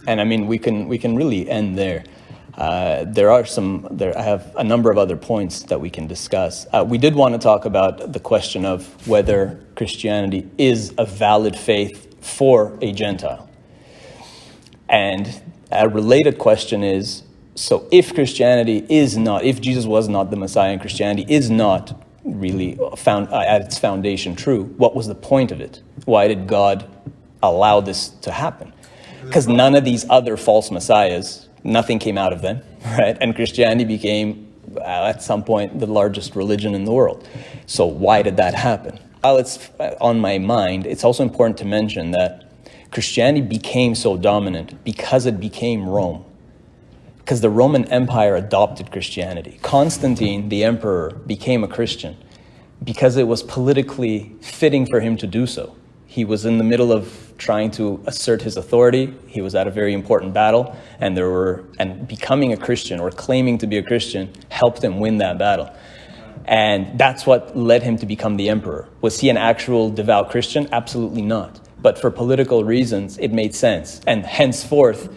And I mean, we can really end there. I have a number of other points that we can discuss. We did want to talk about the question of whether Christianity is a valid faith for a Gentile. And A related question is, so if if Jesus was not the Messiah and Christianity is not really found at its foundation true, what was the point of it? Why did God allow this to happen? Because none of these other false messiahs, nothing came out of them, right? And Christianity became, at some point, the largest religion in the world. So why did that happen? While it's on my mind, it's also important to mention that Christianity became so dominant because it became Rome. Because the Roman Empire adopted Christianity. Constantine, the emperor, became a Christian because it was politically fitting for him to do so. He was in the middle of trying to assert his authority. He was at a very important battle, and becoming a Christian or claiming to be a Christian helped him win that battle. And that's what led him to become the emperor. Was he an actual devout Christian? Absolutely not. But for political reasons, it made sense. And henceforth,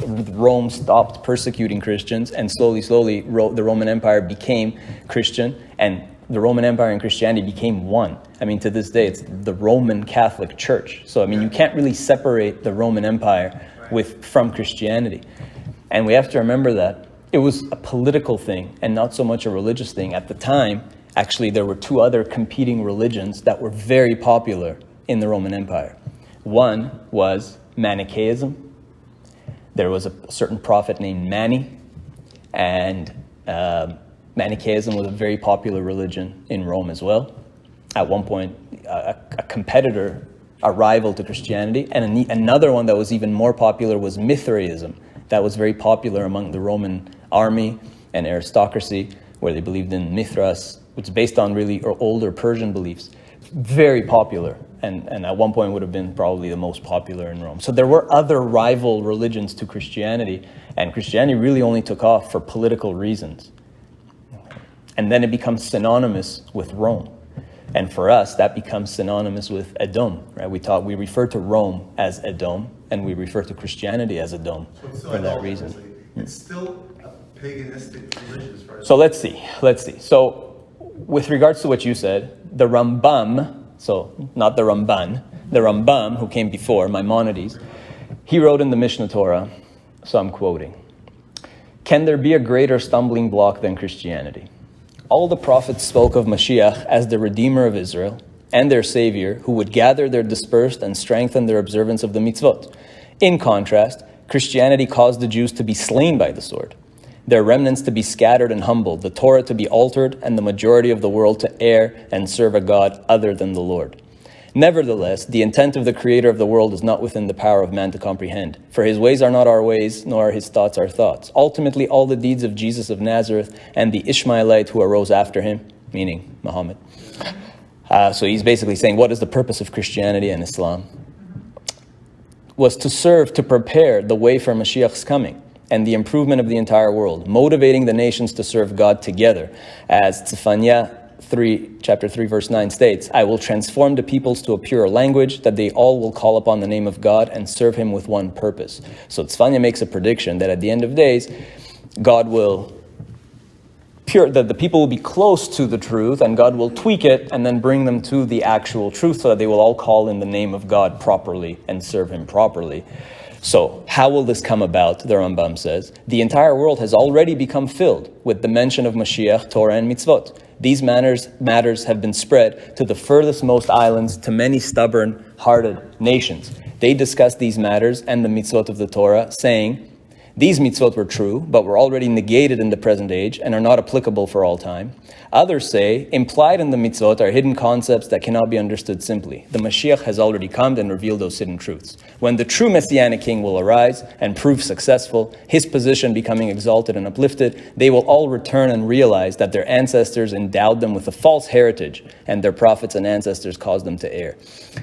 Rome stopped persecuting Christians, and slowly, the Roman Empire became Christian, and the Roman Empire and Christianity became one. I mean, to this day, it's the Roman Catholic Church. So, I mean, you can't really separate the Roman Empire from Christianity. And we have to remember that it was a political thing and not so much a religious thing. At the time, actually, there were two other competing religions that were very popular in the Roman Empire. One was Manichaeism. There was a certain prophet named Mani, and Manichaeism was a very popular religion in Rome as well. At one point, a competitor, a rival to Christianity, and another one that was even more popular was Mithraism. That was very popular among the Roman army and aristocracy, where they believed in Mithras, which is based on really older Persian beliefs. Very popular, and at one point would have been probably the most popular in Rome. So there were other rival religions to Christianity, and Christianity really only took off for political reasons. And then it becomes synonymous with Rome. And for us, that becomes synonymous with Edom, right? We refer to Rome as Edom, and we refer to Christianity as Edom for that reason. It's still a paganistic religion as far as... So let's see. So with regards to what you said, the Rambam, so not the Ramban, the Rambam, who came before, Maimonides, he wrote in the Mishnah Torah, so I'm quoting, "Can there be a greater stumbling block than Christianity? All the prophets spoke of Mashiach as the Redeemer of Israel and their Savior, who would gather their dispersed and strengthen their observance of the mitzvot. In contrast, Christianity caused the Jews to be slain by the sword, their remnants to be scattered and humbled, the Torah to be altered, and the majority of the world to err and serve a God other than the Lord. Nevertheless, the intent of the Creator of the world is not within the power of man to comprehend, for his ways are not our ways, nor are his thoughts our thoughts. Ultimately, all the deeds of Jesus of Nazareth and the Ishmaelite who arose after him," meaning Muhammad. So he's basically saying, what is the purpose of Christianity and Islam? Was to serve to prepare the way for Mashiach's coming and the improvement of the entire world, motivating the nations to serve God together. As Tzefaniah chapter 3, verse 9 states, "I will transform the peoples to a purer language, that they all will call upon the name of God and serve him with one purpose." So Tzefaniah makes a prediction that at the end of days, God will that the people will be close to the truth, and God will tweak it and then bring them to the actual truth so that they will all call in the name of God properly and serve him properly. So how will this come about? The Rambam says, "The entire world has already become filled with the mention of Mashiach, Torah, and mitzvot. These matters have been spread to the furthest most islands, to many stubborn-hearted nations. They discuss these matters and the mitzvot of the Torah, saying, these mitzvot were true, but were already negated in the present age and are not applicable for all time. Others say, implied in the mitzvot are hidden concepts that cannot be understood simply. The Mashiach has already come and revealed those hidden truths. When the true Messianic King will arise and prove successful, his position becoming exalted and uplifted, they will all return and realize that their ancestors endowed them with a false heritage, and their prophets and ancestors caused them to err."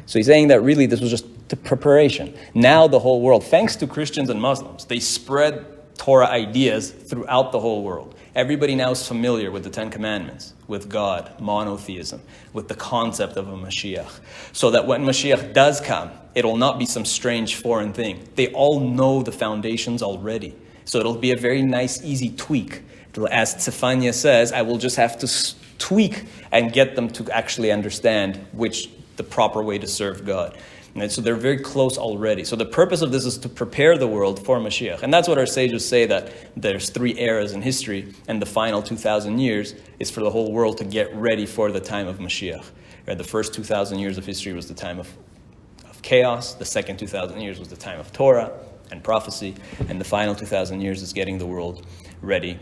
So he's saying that really this was just the preparation. Now the whole world, thanks to Christians and Muslims, they spread Torah ideas throughout the whole world. Everybody now is familiar with the Ten Commandments, with God, monotheism, with the concept of a Mashiach. So that when Mashiach does come, it'll not be some strange foreign thing. They all know the foundations already. So it'll be a very nice, easy tweak. As Tzefaniah says, I will just have to tweak and get them to actually understand the proper way to serve God. And so they're very close already. So the purpose of this is to prepare the world for Mashiach. And that's what our sages say, that there's 3 eras in history, and the final 2,000 years is for the whole world to get ready for the time of Mashiach. Right? The first 2,000 years of history was the time of chaos. The second 2,000 years was the time of Torah and prophecy. And the final 2,000 years is getting the world ready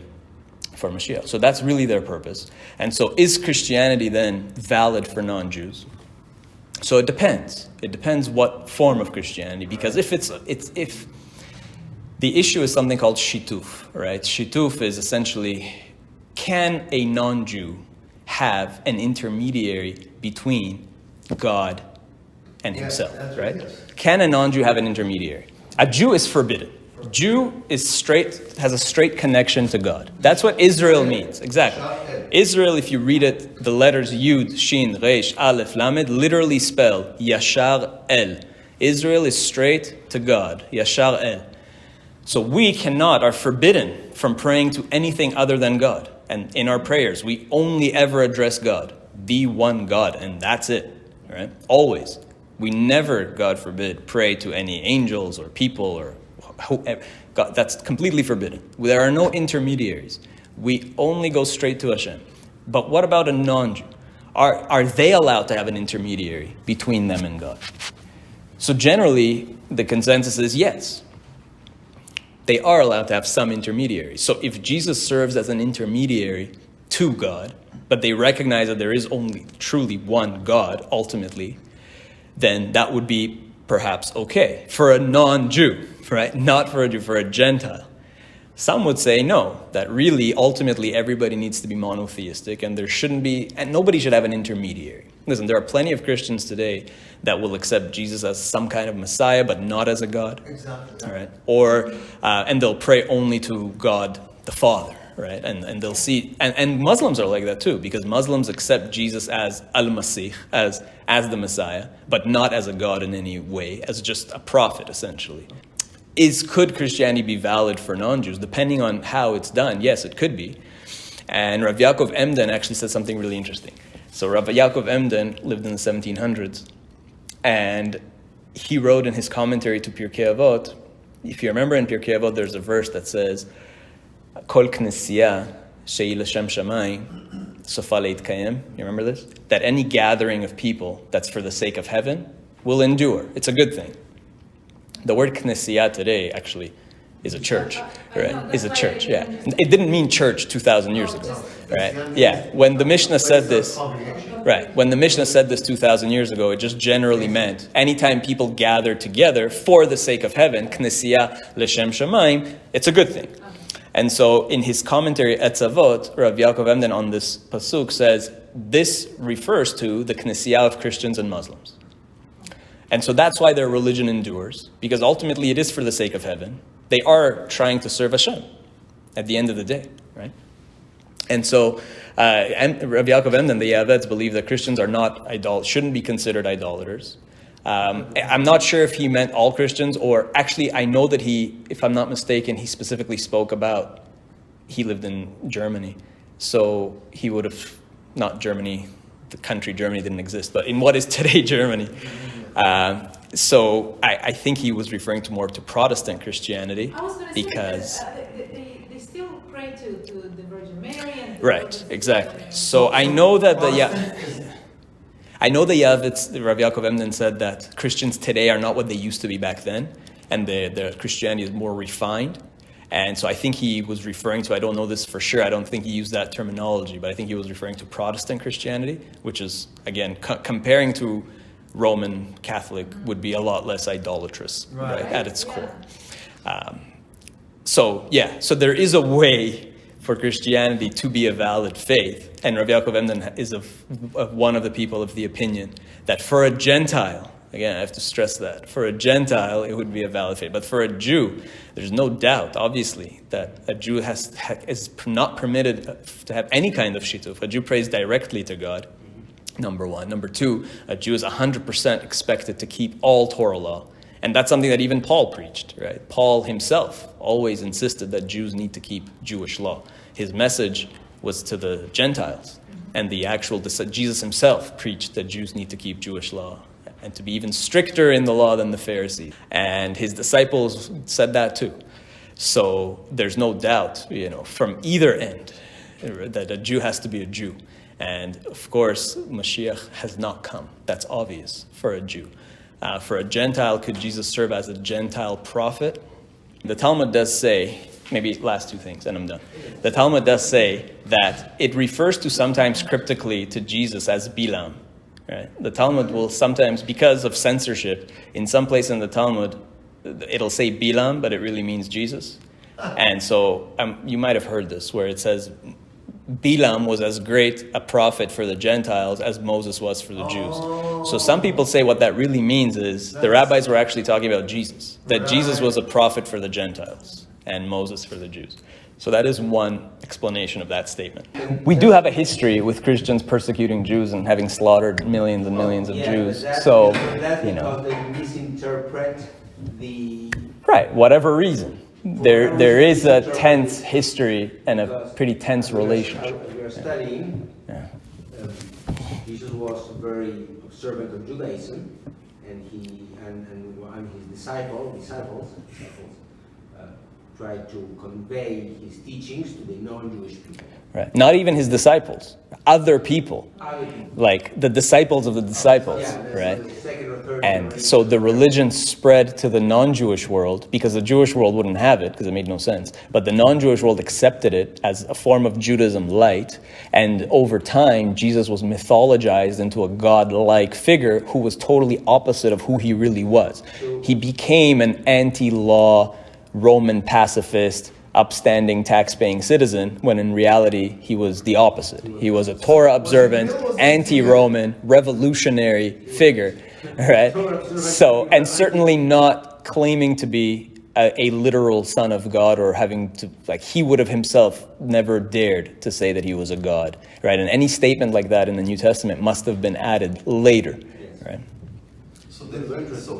for Mashiach. So that's really their purpose. And so is Christianity then valid for non-Jews? So it depends. It depends what form of Christianity, because if if the issue is something called shituf, right? Shituf is essentially, can a non-Jew have an intermediary between God and himself, right? Yes. Can a non-Jew have an intermediary? A Jew is forbidden. Jew is has a straight connection to God. That's what Israel means. Exactly. Israel, if you read it, the letters Yud, Shin, Resh, Aleph, Lamed literally spell Yashar El. Israel is straight to God. Yashar El. So we are forbidden from praying to anything other than God. And in our prayers, we only ever address God, the one God, and that's it. Right? Always. We never, God forbid, pray to any angels or people or whoever. God, that's completely forbidden. There are no intermediaries. We only go straight to Hashem. But what about a non-Jew? Are they allowed to have an intermediary between them and God? So generally, the consensus is yes. They are allowed to have some intermediary. So if Jesus serves as an intermediary to God, but they recognize that there is only truly one God, ultimately, then that would be perhaps okay for a non-Jew, right? Not for a Jew, for a Gentile. Some would say no, that really, ultimately, everybody needs to be monotheistic, and there shouldn't be, and nobody should have an intermediary. Listen, there are plenty of Christians today that will accept Jesus as some kind of Messiah, but not as a God. Exactly. All right? Or, and they'll pray only to God the Father, right? And they'll see, and Muslims are like that too, because Muslims accept Jesus as Al-Masih, as the Messiah, but not as a God in any way, as just a prophet, essentially. Could Christianity be valid for non-Jews? Depending on how it's done, yes, it could be. And Rav Yaakov Emden actually said something really interesting. So Rav Yaakov Emden lived in the 1700s, and he wrote in his commentary to Pirkei Avot, if you remember in Pirkei Avot, there's a verse that says, Kol knesiyah she'i l'shem shamayim sofa leitkayem. You remember this? That any gathering of people that's for the sake of heaven will endure. It's a good thing. The word knesiyah today actually is a church, right? Is a church, yeah. It didn't mean church 2,000 years ago, right? Yeah. When the Mishnah said this, right? When the Mishnah said this 2,000 years ago, it just generally meant anytime people gather together for the sake of heaven, knesiyah l'shem shamayim, it's a good thing. And so in his commentary, Etzavot, Rav Yaakov Emden on this pasuk says, this refers to the knesiyah of Christians and Muslims. And so that's why their religion endures, because ultimately it is for the sake of heaven. They are trying to serve Hashem at the end of the day, right? And so Rav Yaakov Emden, the Yavets, believe that Christians are not shouldn't be considered idolaters. I'm not sure if he meant all Christians, or actually I know that he, if I'm not mistaken, he specifically spoke about, he lived in Germany. So he would have, not Germany, the country Germany didn't exist, but in what is today Germany. So I think he was referring to more to Protestant Christianity, I was going to because say they still pray to the Virgin Mary and right, exactly. So I know that the Yavits, Rav Yaakov Emden said that Christians today are not what they used to be back then, and the Christianity is more refined. And so I think he was referring to, I don't know this for sure, I don't think he used that terminology, but I think he was referring to Protestant Christianity, which is, again, comparing to Roman Catholic would be a lot less idolatrous, right, at its core. So there is a way for Christianity to be a valid faith, and Rav Yaakov Emden is of one of the people of the opinion that for a Gentile, again, I have to stress that, for a Gentile it would be a valid faith, but for a Jew, there's no doubt, obviously, that a Jew is not permitted to have any kind of shituf. A Jew prays directly to God. Number one. Number two, a Jew is 100% expected to keep all Torah law. And that's something that even Paul preached, right? Paul himself always insisted that Jews need to keep Jewish law. His message was to the Gentiles. And the actual, Jesus himself preached that Jews need to keep Jewish law and to be even stricter in the law than the Pharisees. And his disciples said that too. So there's no doubt, from either end, that a Jew has to be a Jew. And of course, Mashiach has not come. That's obvious for a Jew. For a Gentile, could Jesus serve as a Gentile prophet? The Talmud does say, maybe last two things, and I'm done. The Talmud does say that it refers to sometimes cryptically to Jesus as Bilam. Right? The Talmud will sometimes, because of censorship, in some place in the Talmud, it'll say Bilam, but it really means Jesus. And so you might have heard this, where it says Bilam was as great a prophet for the Gentiles as Moses was for the Jews. So some people say what that really means is the rabbis were actually talking about Jesus, that Jesus was a prophet for the Gentiles and Moses for the Jews. So that is one explanation of that statement. We do have a history with Christians persecuting Jews and having slaughtered millions and millions of Jews. That's Because they misinterpret the... Right, whatever reason. There is a tense history and a pretty tense relationship. We are studying. Jesus was very observant of Judaism, and his disciples tried to convey his teachings to the non-Jewish people. Right. Not even his disciples, other people. Like the disciples of the disciples, right? And so the religion spread to the non-Jewish world because the Jewish world wouldn't have it because it made no sense. But the non-Jewish world accepted it as a form of Judaism light. And over time, Jesus was mythologized into a God-like figure who was totally opposite of who he really was. He became an anti-law Roman pacifist, upstanding tax-paying citizen, when in reality he was the opposite. He was a Torah-observant, anti-Roman, revolutionary figure, right? So, and certainly not claiming to be a literal son of God or having to, he would have himself never dared to say that he was a God, right? And any statement like that in the New Testament must have been added later, right? So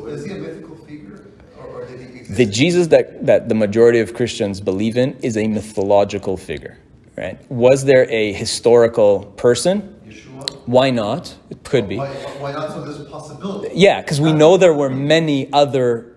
is he a mythical figure? Or did he exist? The Jesus that the majority of Christians believe in is a mythological figure, right? Was there a historical person? Yeshua? Why not? It could be. Why not? So there's a possibility. Yeah, because we know there were many other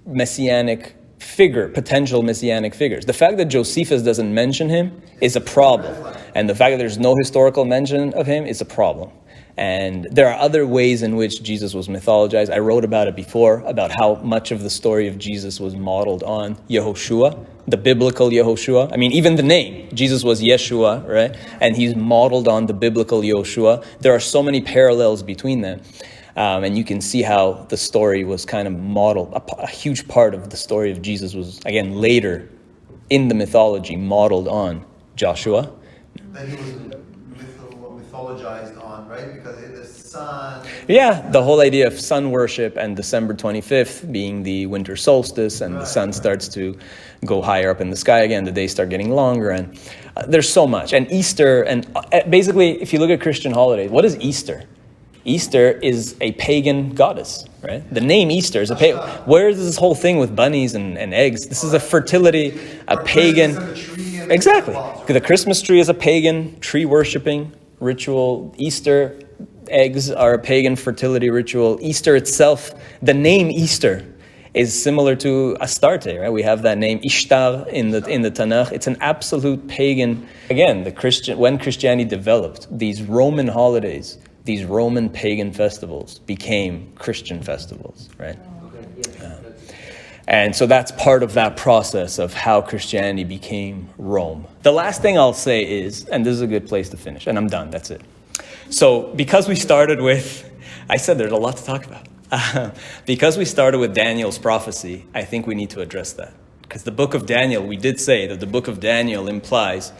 potential messianic figures. The fact that Josephus doesn't mention him is a problem. And the fact that there's no historical mention of him is a problem. And there are other ways in which Jesus was mythologized. I wrote about it before, about how much of the story of Jesus was modeled on Yehoshua, the biblical Yehoshua. I mean, even the name, Jesus was Yeshua, right? And he's modeled on the biblical Yehoshua. There are so many parallels between them. And you can see how the story was kind of modeled. A huge part of the story of Jesus was, again, later in the mythology, modeled on Joshua. Then he was mythologized on, right? Because the sun... Yeah, the whole idea of sun worship and December 25th being the winter solstice, and the sun starts to go higher up in the sky again, the days start getting longer, and there's so much. And Easter, and basically, if you look at Christian holidays, what is Easter? Easter is a pagan goddess, right? The name Easter is a pagan. Where is this whole thing with bunnies and eggs? This is a fertility, a pagan... Exactly. The Christmas tree is a pagan tree-worshipping ritual. Easter eggs are a pagan fertility ritual. Easter itself, the name Easter, is similar to Astarte, right? We have that name Ishtar in the Tanakh. It's an absolute pagan. Again, when Christianity developed, these Roman holidays, these Roman pagan festivals became Christian festivals, right? And so that's part of that process of how Christianity became Rome. The last thing I'll say is, and this is a good place to finish, and I'm done, that's it. So because we started with, I said there's a lot to talk about. Because we started with Daniel's prophecy, I think we need to address that. Because the book of Daniel, we did say that the book of Daniel implies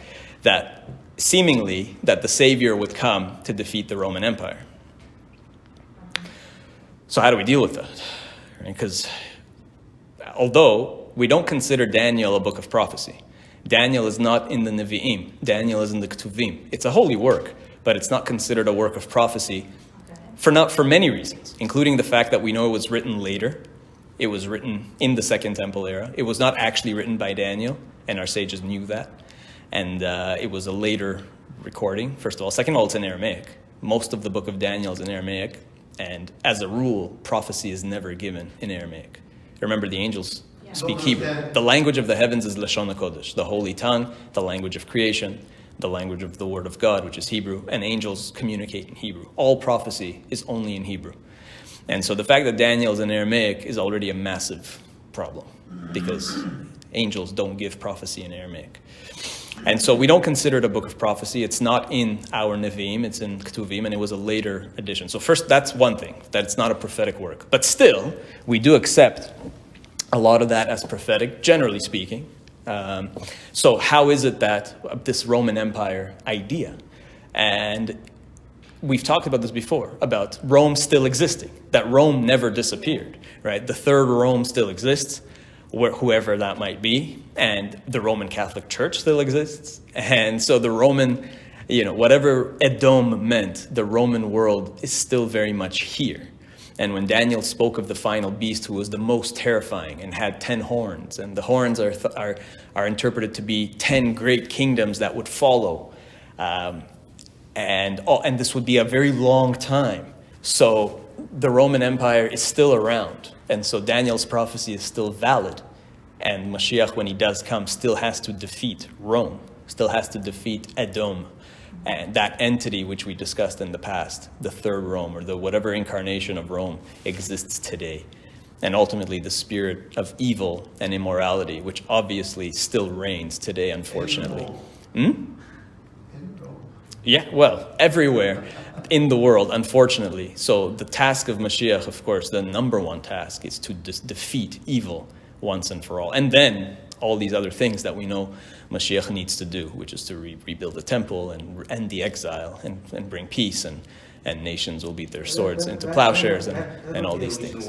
that seemingly that the Savior would come to defeat the Roman Empire. So how do we deal with that? Because although we don't consider Daniel a book of prophecy, Daniel is not in the Nevi'im. Daniel is in the Ketuvim. It's a holy work, but it's not considered a work of prophecy for many reasons, including the fact that we know it was written later. It was written in the Second Temple era. It was not actually written by Daniel, and our sages knew that. And it was a later recording, first of all. Second of all, it's in Aramaic. Most of the book of Daniel is in Aramaic. And as a rule, prophecy is never given in Aramaic. Remember, the angels speak Hebrew. The language of the heavens is Lashon HaKodesh, the holy tongue, the language of creation, the language of the word of God, which is Hebrew, and angels communicate in Hebrew. All prophecy is only in Hebrew. And so the fact that Daniel is in Aramaic is already a massive problem, because angels don't give prophecy in Aramaic. And so we don't consider it a book of prophecy. It's not in our Nevi'im, it's in Ketuvim, and it was a later addition. So first, that's one thing, that it's not a prophetic work. But still, we do accept a lot of that as prophetic, generally speaking. So how is it that this Roman Empire idea, and we've talked about this before, about Rome still existing, that Rome never disappeared, right? The third Rome still exists, whoever that might be, and the Roman Catholic Church still exists. And so the Roman, whatever Edom meant, the Roman world is still very much here. And when Daniel spoke of the final beast, who was the most terrifying and had 10 horns, and the horns are interpreted to be 10 great kingdoms that would follow, and this would be a very long time. So the Roman Empire is still around. And so Daniel's prophecy is still valid. And Mashiach, when he does come, still has to defeat Rome, still has to defeat Edom, and that entity which we discussed in the past, the third Rome, or the whatever incarnation of Rome exists today. And ultimately the spirit of evil and immorality, which obviously still reigns today, unfortunately. Yeah, well, everywhere in the world, unfortunately. So the task of Mashiach, of course, the number one task is to defeat evil once and for all. And then all these other things that we know Mashiach needs to do, which is to rebuild the temple and end the exile and bring peace, and nations will beat their swords into plowshares and all these things.